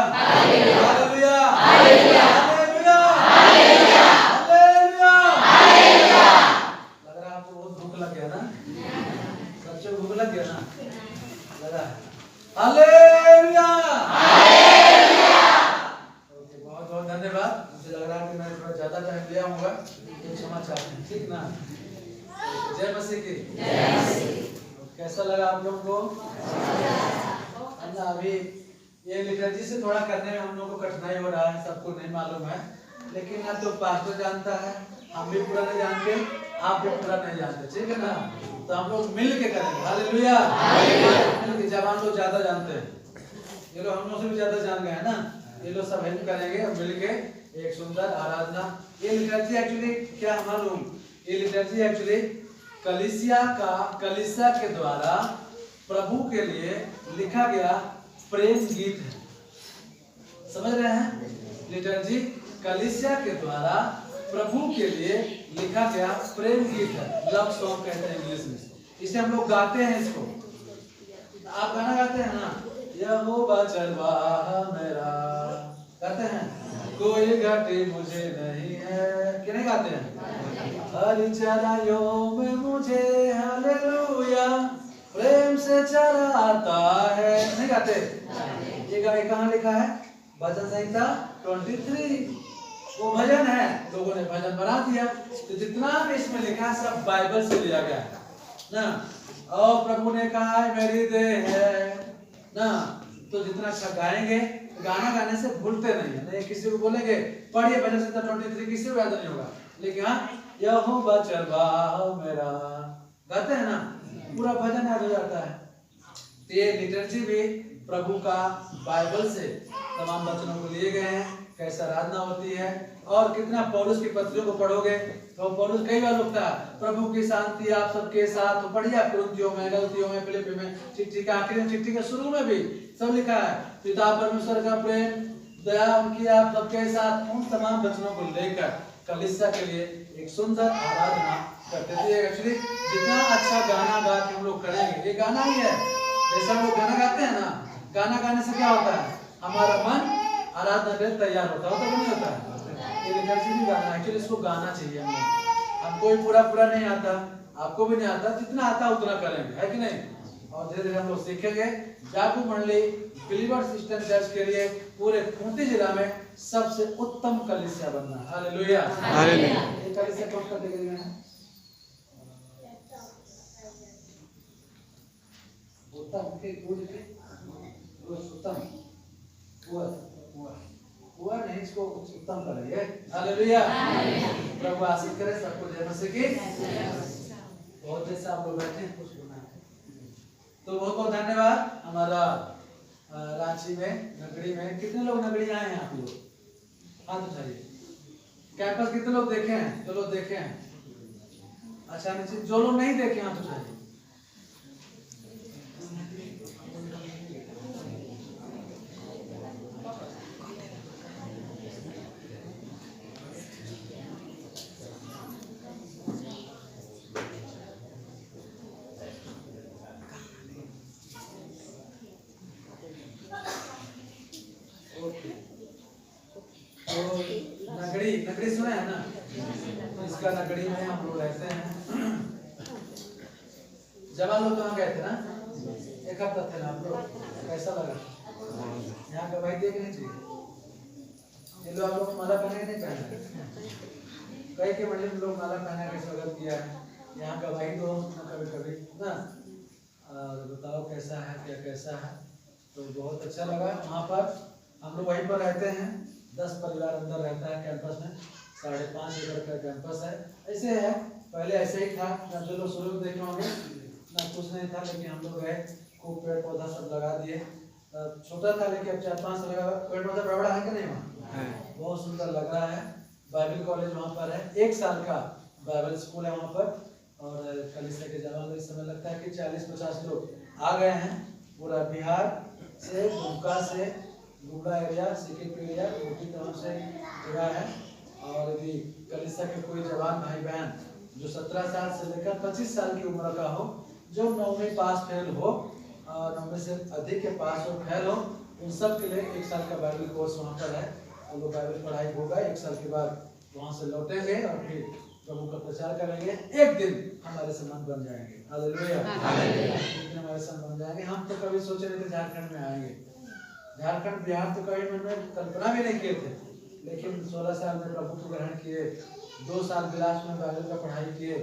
hallelujah, hallelujah, hallelujah. लग रहा है आपको बहुत भूख लग गया ना? सच्चे भूख लग गया ना? लगा? Hallelujah, hallelujah. ओके, बहुत बहुत धन्यवाद। मुझे लग रहा है कि मैं थोड़ा ज्यादा टाइम लिया होगा, तो क्षमा चाहते हैं, ठीक ना? जय मसीह की जय। कैसा लगा आप लोगों को? अभी ये लिटरेचर से थोड़ा करने में हम लोगों को कठिनाई हो रहा है, सबको नहीं मालूम है, लेकिन ना तो पास्टर जानता है, हम भी पूरा नहीं जानते, आप भी पूरा नहीं जानते, ठीक है ना? तो हम लोग मिल के करेंगे। Hallelujah, hallelujah. जवान लोग ज्यादा जानते हैं, ये लोग हम लोग से भी ज्यादा जान गए हैं ना, ये लोग सब हेल्प करेंगे और मिल के एक सुंदर आराधना। ये लिटरेचर एक्चुअली क्या मालूम, ये लिटरेचर एक्चुअली कलीसिया के द्वारा प्रभु के लिए लिखा गया प्रेम गीत है। समझ रहे हैं? लिटर्जी कलीसिया के द्वारा प्रभु के लिए लिखा गया प्रेम गीत है, लव सॉन्ग कहते हैं इंग्लिश में। इसे हम लोग गाते हैं इसको। आप गाना गाते हैं ना, यहोवा चरवाहा मेरा, गाते हैं, कोई घाटी मुझे नहीं है, कि नहीं गाते हैं? हरी चराइयों में मुझे हालेलुया प्रेम से चराता है, नहीं गाते? ये कहाँ लिखा है? भजन संहिता 23 वो भजन है, लोगों ने भजन बना दिया। तो जितना भी इसमें लिखा है सब बाइबल से लिया गया है ना। और प्रभु ने कहा है मेरी देह है ना, तो जितना अच्छा गाएंगे, गाना गाने से भूलते नहीं है। नहीं किसी को बोलेंगे पढ़िए भजन संहिता 23, किसी को याद नहीं होगा, लेकिन हाँ यहोवा चरवाहा मेरा गाते हैं ना, पूरा भजन याद हो जाता है। तो ये लिटरेचर भी प्रभु का बाइबल से तमाम वचनों को लिए गए हैं, कैसे आराधना होती है। और कितना पौलुस की पत्रियों को पढ़ोगे तो पौलुस कई बार लिखता है प्रभु की शांति आप सबके साथ। तो पढ़िए कुरिन्थियों में, गलतियों में, फिलिप्पी में, चिट्ठी के आखिरी में, चिट्ठी के शुरू में भी सब लिखा है पिता परमेश्वर का प्रेम दया उनकी आप सबके साथ। उन तमाम वचनों को लेकर कलीसिया के लिए एक सुंदर आराधना करते थे। एक्चुअली जितना अच्छा गाना गा के हम लोग करेंगे, ये गाना ही है। जैसे हम लोग गाना गाते हैं ना, गाना गाने से क्या होता है, हमारा मन आराधना के लिए तैयार होता है कि नहीं होता है? ये लिटरेचर भी गाना, एक्चुअली इसको गाना चाहिए हमें। हमको भी पूरा नहीं आता, आपको भी नहीं आता, जितना आता उतना करेंगे, है कि नहीं? और धीरे धीरे हम लोग सीखेंगे। जागू मंडली बिलीवर्स ईस्टर्न चर्च के लिए पूरे खूंटी जिला में सबसे उत्तम कलीसिया बनना। Hallelujah, hallelujah. ये कलीसिया कौन सा कैटेगरी में है? उत्तम के गुड के उत्तम हुआ नहीं, इसको उत्तम करेंगे। हालेलुया, प्रभु आशीष करे सबको। जय मसीह की। बहुत जैसे आप लोग बैठे हैं, कुछ बोलना है तो बहुत बहुत धन्यवाद। हमारा रांची में नगरी में कितने लोग नगरी आए हैं आप लोग? हाथ उठाइए। कैंपस कितने लोग देखे हैं? जो लोग देखे हैं अच्छा नीचे, जो लोग नहीं देखे हाथ उठाइए। नगरी सुना है ना, इसका नगरी में हम लोग रहते हैं। जवान लोग कहाँ गए थे ना? एक हफ्ता थे ना आप लोग, कैसा लगा? यहाँ का भाई देख नहीं चाहिए ये लोग आप लोग माला पहने नहीं पहना, कई के मंदिर में लोग माला पहना के स्वागत किया है, यहाँ का भाई दो कभी कभी ना। और बताओ कैसा है, क्या कैसा है? तो बहुत अच्छा लगा। वहाँ पर हम लोग वहीं पर रहते हैं, 10 परिवार अंदर रहता है कैंपस में, 5.5 एकड़ का कैंपस है। ऐसे है, पहले ऐसे ही था ना, जो लोग शुरू में देखे होंगे ना, कुछ नहीं था, लेकिन हम लोग गए, खूब पेड़ पौधा सब लगा दिए। छोटा था लेकिन अब 4-5 साल लगा, पेड़ पौधा बड़ा है कि नहीं? वहाँ बहुत सुंदर लग रहा है। बाइबल कॉलेज वहाँ पर है, 1 साल का बाइबल स्कूल है वहाँ पर। और कलिसिया के जवान लोग इस समय लगता है कि 40-50 लोग आ गए हैं, पूरा बिहार से, दुमका से, गुमला एरिया, सिक्किम एरिया, मोटी तमाम से जुड़ा है। और यदि कलिसिया के कोई जवान भाई बहन जो 17 साल से लेकर 25 साल की उम्र का हो, जो 9वीं पास फेल हो, 9वीं से अधिक के पास हो फेल हो, उन सब के लिए 1 साल का बाइबल कोर्स वहाँ पर है। और वो बाइबल पढ़ाई होगा, 1 साल के बाद वहाँ से लौटेंगे और फिर प्रभु का प्रचार करेंगे। एक दिन हमारे संबंध बन जाएंगे, हालेलुया, एक दिन हमारे संबंध बन जाएंगे। हम तो कभी सोचे नहीं थे झारखंड में आएंगे, झारखंड बिहार तो कभी मन में कल्पना भी नहीं किए थे, लेकिन 16 साल में प्रभु को ग्रहण किए, 2 साल बिलास में बाइबल का पढ़ाई किए,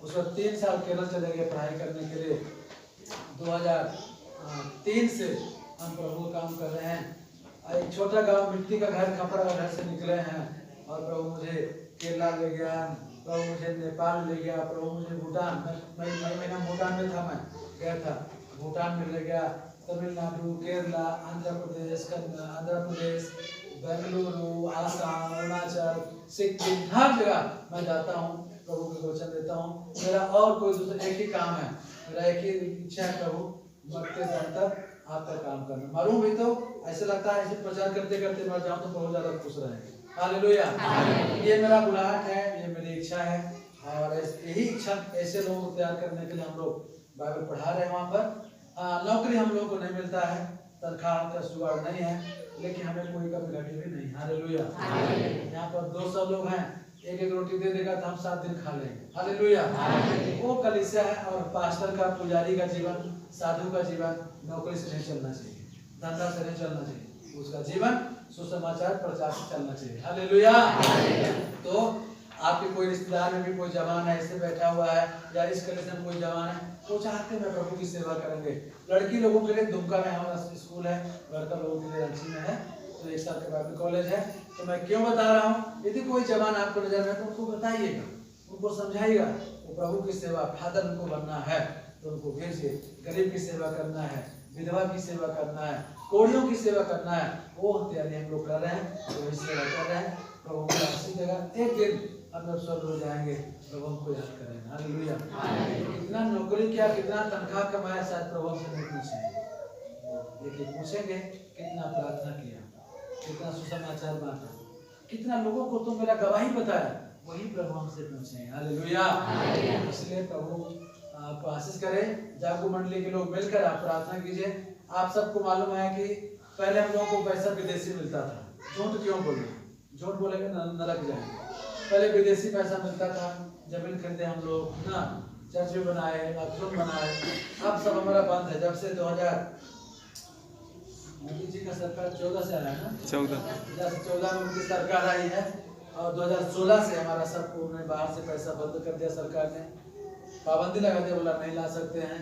उसके बाद 3 साल केरल चले गए पढ़ाई करने के लिए। 2003 से हम प्रभु का काम कर रहे हैं। एक छोटा गांव मिट्टी का घर, खपरा घर से निकले हैं, और प्रभु मुझे केरला ले गया, प्रभु मुझे नेपाल ले गया, प्रभु मुझे भूटान, मैं महीना भूटान में था, मैं गया था, भूटान में ले गया, तमिलनाडु, केरला, आंध्र प्रदेश, बेंगलुरु, आसाम, अरुणाचल, सिक्किम, हर जगह मैं जाता हूँ, प्रभु के वचन देता हूँ। मेरा और कोई दूसरा एक ही काम है, मेरा एक ही इच्छा है, प्रभु मरते दम तक आपका काम करना। मरूं भी तो ऐसे लगता है, ऐसे प्रचार करते करते मर जाऊं तो बहुत ज्यादा खुश रहेंगे, हालेलुया। ये मेरा बुलाहट है, ये मेरी इच्छा है, और यही इच्छा ऐसे लोगों को तैयार करने के लिए हम लोग बाइबल पढ़ा रहे हैं। वहाँ पर नौकरी हम लोग को नहीं मिलता है, तनख्वाह का जुगाड़ नहीं है, लेकिन हमें कोई कभी घटी भी नहीं, हालेलुया। यहाँ पर 200 लोग हैं, एक रोटी दे देगा तो हम 7 दिन खा लेंगे, हालेलुया। वो कलीसिया है। और पास्टर का, पुजारी का जीवन, साधु का जीवन नौकरी से नहीं चलना चाहिए, धंधा से नहीं चलना चाहिए, उसका जीवन सुसमाचार प्रचार से चलना चाहिए, हालेलुया। तो आपके कोई रिश्तेदार में भी कोई जवान है, इससे बैठा हुआ है, या इस कलीसिया में कोई जवान है, वो चाहते हैं मैं प्रभु की सेवा करेंगे। लड़की लोगों के लिए दुमका में हमारा स्कूल है, लड़का लोगों के लिए रांची में है, तो 1 साल का बाइबल कॉलेज है। तो मैं क्यों बता रहा हूँ, यदि कोई जवान आपको नजर में है तो उनको बताइएगा, उनको समझाइएगा, वो प्रभु की सेवा, फादर उनको बनना है तो उनको भेजिए। गरीब की सेवा करना है, विधवा की सेवा करना है, कोढ़ियों की सेवा करना है, वो तैयारी हम लोग कर रहे हैं, तो वही सेवा कर रहे हैं। प्रभु को आशीष देगा, एक दिन हम लोग स्वर्ग हो जाएंगे, प्रभु हमको याद करेंगे, हालेलुया। कितना नौकरी किया, कितना तनख्वाह कमाया, शायद प्रभु हमसे नहीं पूछेंगे, लेकिन पूछेंगे कितना प्रार्थना किया, कितना सुसमाचार बांटा, कितना लोगों को तो मेरा गवाही बताया, वही प्रभु हमसे पूछेंगे, हालेलुया। इसलिए प्रभु आपको आशीष करे। जागो मंडली के लोग मिलकर आप प्रार्थना कीजिए। आप सबको मालूम है कि पहले हम लोगों को पैसा विदेशी मिलता था, झूठ क्यों बोले, झूठ बोलेंगे नरक जाएंगे। पहले विदेशी पैसा मिलता था, जमीन खरीदे हम लोग ना, चर्च भी बनाए, बाथरूम बनाए, अब सब हमारा बंद है। जब से 2000 मोदी जी का सरकार 14 से आया है ना, 14 में उनकी सरकार आई है, और 2016 से हमारा सबको उन्होंने बाहर से पैसा बंद कर दिया, सरकार ने पाबंदी लगा दिया, बोला नहीं ला सकते हैं।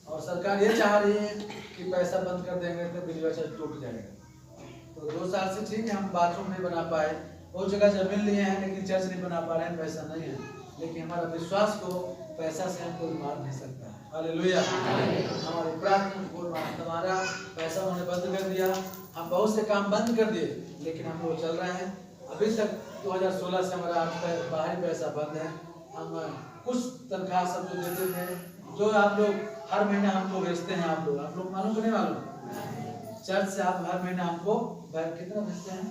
और सरकार ये चाह रही है कि पैसा बंद कर देंगे तो बिजली चर्च टूट जाएगा। तो 2 साल से ठीक है, हम बाथरूम नहीं बना पाए, बहुत जगह जमीन लिए हैं लेकिन चर्च नहीं बना पा रहे हैं, पैसा नहीं है। लेकिन हमारा विश्वास को पैसा से हम कोई मार नहीं सकता, हालेलुया। हमारी प्रार्थना को हमारा पैसा उन्होंने बंद कर दिया, हम बहुत से काम बंद कर दिए, लेकिन हम लोग चल रहे हैं। अभी तक 2016 से हमारा बाहरी पैसा बंद है। हम कुछ तनख्वाह सब जो देते थे, जो आप लोग हर महीना हमको भेजते हैं, आप लोग मालूम कि नहीं मालूम, चर्च से आप हर महीना हमको कितना भेजते हैं,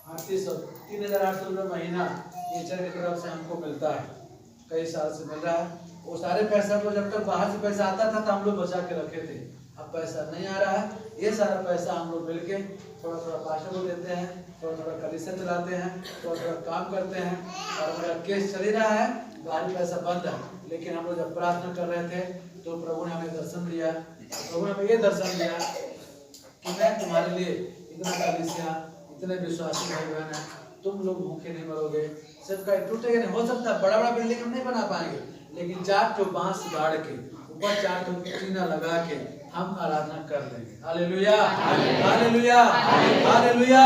3,800 रुपये महीना ये चर्च की तरफ से हमको मिलता है, कई साल से मिल रहा है। वो सारे पैसा को जब तक बाहर से पैसा आता था तो हम लोग बचा के रखे थे, अब पैसा नहीं आ रहा है, ये सारा पैसा हम लोग मिलके थोड़ा थोड़ा पास्टर को देते हैं, थोड़ा थोड़ा कलीसिया चलाते हैं, थोड़ा थोड़ा काम करते हैं, और हमारा केस चल ही रहा है, बाहरी पैसा बंद है। लेकिन हम लोग जब प्रार्थना कर रहे थे तो प्रभु ने हमें दर्शन दिया, प्रभु ने हमें ये दर्शन दिया कि मैं तुम्हारे लिए इतना कलीसिया, इतने विश्वासी भाई बहन है, तुम लोग भूखे नहीं मरोगे, सिर्फ का टूटेगा नहीं। हो सकता है बड़ा बड़ा बिल्डिंग हम नहीं बना पाएंगे, लेकिन 4 ठो बांस गाड़ के ऊपर 4 ठो टीना लगा के हम आराधना कर लेंगे। Hallelujah, hallelujah, hallelujah.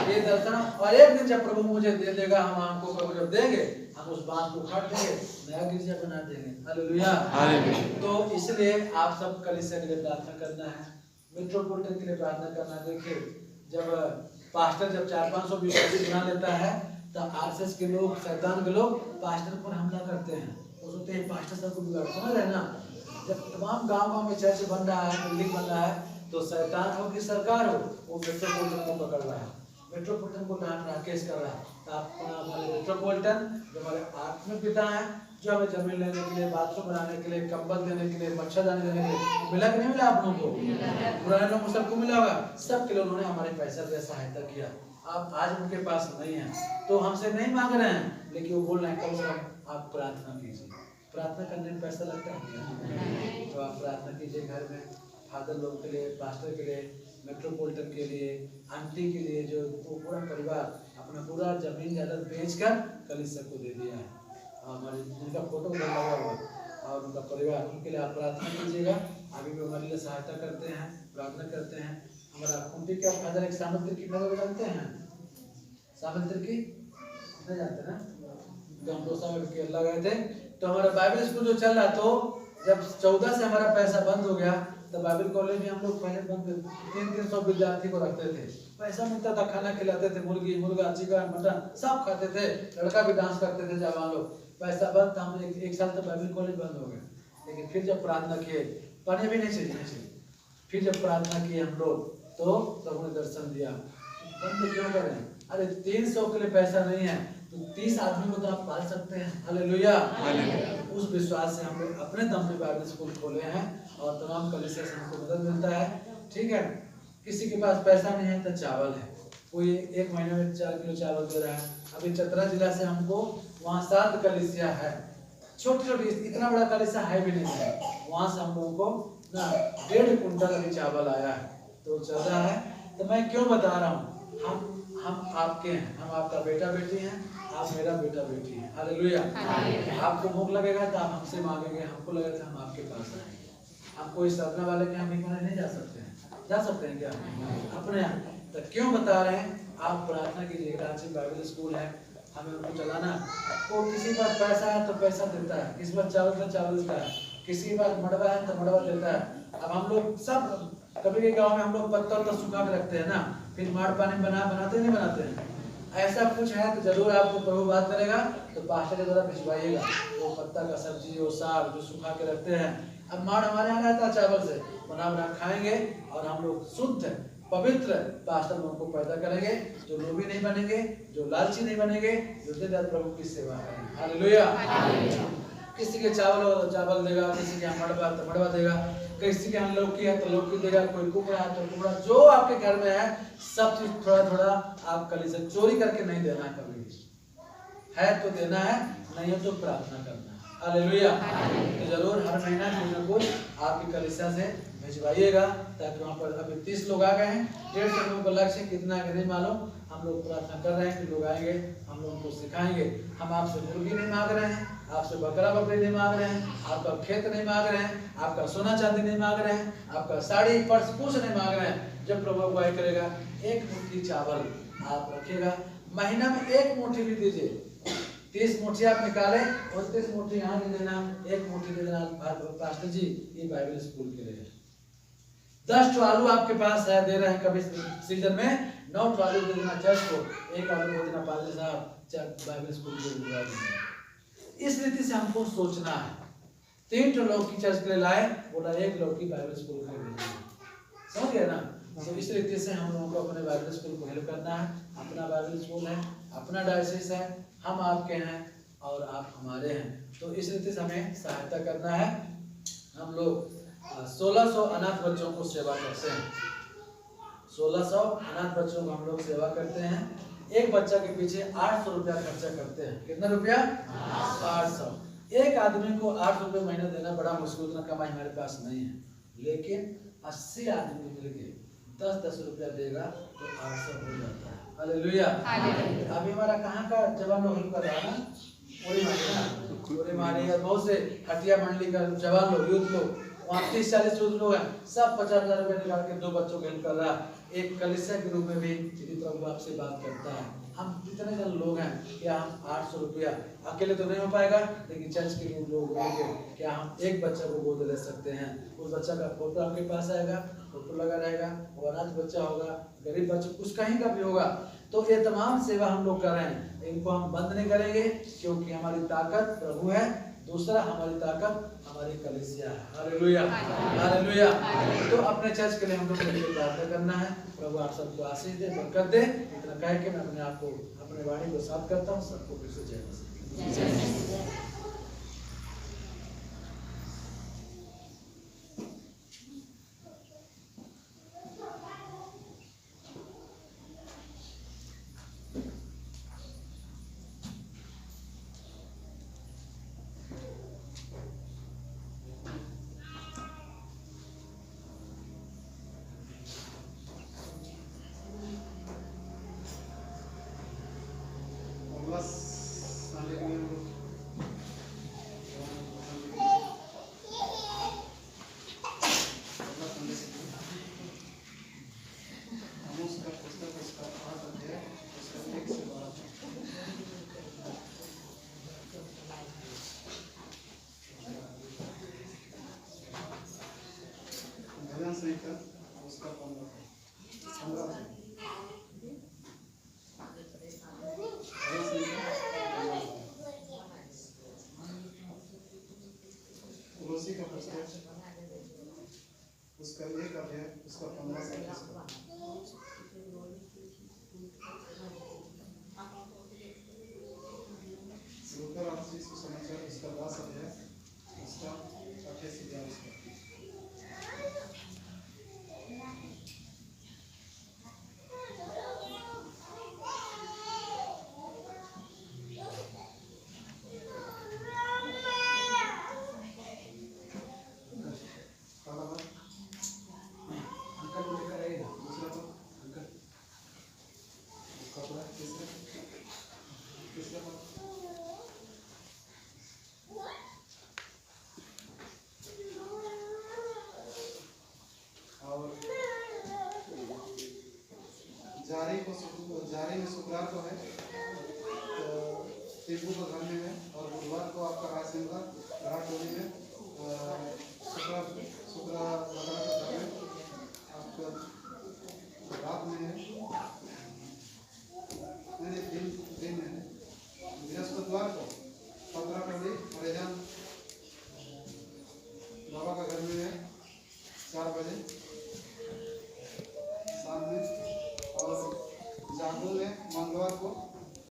ये दर्शन, और एक दिन जब प्रभु मुझे दे देगा, हम हमको प्रभु जब देंगे, हम उस बांस को काट देंगे, नया गिरजा बना देंगे। हालेलुया। तो इसलिए आप सब कलीसिया के लिए प्रार्थना करना है, मेट्रोपोलिटन के लिए प्रार्थना करना है। देखिए, जब पास्टर जब 400-500 विश्वासी बना लेता है, तब आरएसएस के लोग, शैतान के लोग पास्टर पर हमला करते हैं। वो सोचते हैं पास्टर सब को बिगाड़, समझ रहे ना। जब तमाम गांव में चर्च बन रहा है, बिल्डिंग बन रहा है, तो शैतान हो कि सरकार हो, वो मेट्रोपोलिटन को पकड़ रहा है, मेट्रोपोलिटन को डांट रहा, केस कर रहा है। तो हमारे मेट्रोपोलिटन जो हमारे आत्मिक पिता है, जो हमें जमीन लेने के लिए, बाथरूम बनाने के लिए, कंबल देने के लिए, मच्छरदानी देने के लिए मिला कि नहीं मिला आप लोगों को? पुराने लोगों को सबको मिला होगा, सबके लिए उन्होंने हमारे पैसा से सहायता किया। आप आज उनके पास नहीं है तो हमसे नहीं मांग रहे हैं, लेकिन वो बोल रहे हैं कम से कम आप प्रार्थना कीजिए। प्रार्थना करने में पैसा लगता है, तो आप प्रार्थना कीजिए घर में, फादर लोग के लिए, पास्टर के लिए, मेट्रोपोलिटन के लिए, आंटी के लिए, जो वो पूरा परिवार अपना पूरा जमीन जायदाद बेचकर कलीसिया को दे दिया है। हमारे जिनका फोटो लगा हुआ और उनका परिवार, उनके लिए आप प्रार्थना कीजिएगा। अभी भी हमारे लिए सहायता करते हैं, प्रार्थना करते हैं। हमारा कुंती का फादर एक सामंत की नगर जानते हैं, सामंत की नहीं जानते ना, तो हम 2 साल के अल्लाह गए थे। तो हमारा बाइबल स्कूल जो चल रहा, तो जब 14 से हमारा पैसा बंद हो गया, तो बाइबल कॉलेज में हम लोग पहले 300 विद्यार्थी को रखते थे। पैसा मिलता था, खाना खिलाते थे, मुर्गी, मुर्गा, चिकन, मटन सब खाते थे, लड़का भी डांस करते थे जवान लोग। पैसा बंद था, हम एक साल तक बाइबल कॉलेज बंद हो गया। लेकिन फिर जब प्रार्थना किए, पढ़ने भी नहीं चाहिए, फिर जब प्रार्थना किए हम लोग, तो प्रभु ने दर्शन दिया। बंद क्यों करें? अरे 300 के लिए पैसा नहीं है, तो 30 आदमी को तो आप पाल सकते हैं। हालेलुया। उस विश्वास से हम लोग अपने दम पे बाइबल स्कूल खोले हैं, और तमाम कलीसिया से हमको मदद मिलता है। ठीक है, किसी के पास पैसा नहीं है तो चावल है, कोई 1 महीने में 4 किलो चावल दे रहा है। अभी चतरा जिला से हमको वहाँ 7 कलीसिया है, छोटी छोटी, इतना बड़ा कलीसिया है भी नहीं है, वहाँ से हम लोगों को ना 1.5 कुंटल अभी चावल आया है, तो चल रहा है। तो मैं क्यों बता रहा हूँ, हम आपके हैं, हम आपका बेटा बेटी हैं, आप मेरा बेटा बेटी हैं। हालेलुया। आपको भूख लगेगा तो आप हमसे मांगेंगे, हमको लगेगा हम आपके पास आएंगे। आपको इस सपना वाले के हम भिखारी नहीं जा सकते हैं, जा सकते हैं क्या अपने यहाँ? तो क्यों बता रहे हैं, आप प्रार्थना कीजिए। रांची बाइबल स्कूल है, हमें उनको चलाना। तो किसी के पास पैसा है तो पैसा देता है, किसी के पास चावल तो चावल देता है, किसी के पास मड़वा है तो मड़वा देता है। अब हम लोग सब कभी के गाँव में हम लोग पत्ता सुखा के रखते हैं ना, फिर माड़ पानी बनाते नहीं बनाते हैं। ऐसा कुछ है तो जरूर आपको प्रभु बात करेगा, तो पास्टर के द्वारा भिजवाइएगा वो पत्ता का सब्जी, वो साग जो सुखा के रखते हैं। अब माड़ हमारे यहाँ रहता चावल से बना खाएंगे, और हम लोग शुद्ध पवित्र पास्टर लोगों को पैदा करेंगे, जो लोभी नहीं बनेंगे, जो लालची नहीं बनेंगे, जो दिन रात प्रभु की सेवा करेंगे। हालेलुया। किसी के चावल हो तो चावल देगा, किसी के यहाँ मड़वा तो मड़वा देगा, किसी के यहाँ लौकी है तो लौकी देगा, कोई कुमड़ा है तो कुमड़ा, जो आपके घर में है सब चीज थोड़ा थोड़ा आप कलीसिया से चोरी करके नहीं देना, कभी है तो देना है, नहीं है तो प्रार्थना करना है। हालेलुया। तो जरूर हर महीना कुछ न कुछ आपकी कलीसिया से भिजवाइएगा, ताकि वहाँ पर अभी 30 लोग आ गए हैं, 150 लोगों का लक्ष्य कितना है नहीं मालूम। हम लोग प्रार्थना कर रहे हैं कि लोग आएंगे, हम लोग उनको सिखाएंगे। हम आपसे मुर्गी नहीं मांग रहे हैं, आपसे बकरा बकरी नहीं मांग रहे हैं, आपका खेत नहीं मांग रहे हैं, आपका सोना चांदी नहीं मांग रहे हैं, आपका साड़ी पर्स कुछ नहीं मांग रहे हैं। जब प्रभु अगुवाई करेगा, 1 मुट्ठी चावल आप रखिएगा, महीना में 1 मुट्ठी भी दीजिए। 30 मुट्ठी आप निकाले, 29 मुट्ठी यहाँ दे देना, 1 मुट्ठी दे देना। पास्टर जी ये बाइबल स्कूल के लिए 10 आलू आपके पास है, दे रहे हैं कभी सीजन में, 9 आलू दे देना चर्च को, 1 आलू दे देना पादरी साहब बाइबल स्कूल के। इस रीति से हमको सोचना है। 3 लोग की चर्च के लिए लाए, बोला 1 लोग की बाइबल स्कूल के लिए, समझ गए ना। तो इस रीति से हम लोगों को अपने बाइबल स्कूल को हेल्प करना है। अपना बाइबल स्कूल है, अपना डायसिस है, हम आपके हैं और आप हमारे हैं, तो इस रीति से हमें सहायता करना है। हम लोग 1600 अनाथ बच्चों को सेवा करते हैं। 1600 अनाथ बच्चों को हम लोग सेवा करते हैं। एक बच्चा के पीछे 800 रुपया खर्चा करते हैं। कितना रुपया? 800। एक आदमी को 8 रुपये महीना देना बड़ा मुश्किल, उतना कमाई हमारे पास नहीं है, लेकिन 80 आदमी मिलके 10-10 रुपया देगा तो 800 हो जाता है। हालेलुया। अभी हमारा कहाँ का जवान लोग हेल्प कर रहा है ना, पूरी मारी है, बहुत से हटिया मंडली का जवान लोग, यूथ लोग, वहाँ 30-40 यूथ लोग हैं, सब 50,000 रुपये निकाल के 2 बच्चों को हेल्प कर रहा है। एक कलीसिया के रूप में भी यदि प्रभु आपसे बात करता है, हम जितने जन लोग हैं, क्या हम 800 रुपया अकेले तो नहीं हो पाएगा, लेकिन चर्च के लिए लोग होंगे, क्या हम एक बच्चा को गोद ले सकते हैं? उस बच्चा का फोटो आपके पास आएगा, फोटो लगा रहेगा, वो अनाथ बच्चा होगा, गरीब बच्चा, कुछ कहीं का भी होगा। तो ये तमाम सेवा हम लोग कर रहे हैं, इनको हम बंद नहीं करेंगे, क्योंकि हमारी ताकत प्रभु है। दूसरा, हमारी ताकत हमारी कलीसिया है। Hallelujah, hallelujah. तो अपने चर्च के लिए हम लोग को प्रार्थना करना है। प्रभु आप सबको आशीष दे, बरकत दे। इतना कह के मैं अपने आप को, अपने वाणी को साफ करता हूँ। सबको फिर से जय मसीह। तुलसी का पुस्तक उसका एक अध्याय उसका 15 से 20 लूका राशि सुसमाचार उसका 10 अध्याय उसका 28 से 42। जारी में शुक्रवार को है, तो टिप्पू का घर में है, और बुधवार को आपका रायसिंह का घाटोली में, शुक्रवार का घर में आपका रात में है, दिन में है। बृहस्पतिवार को 15 टोली मरेजान बाबा का घर में है 4 बजे शाम में, और जागुल में मंगलवार को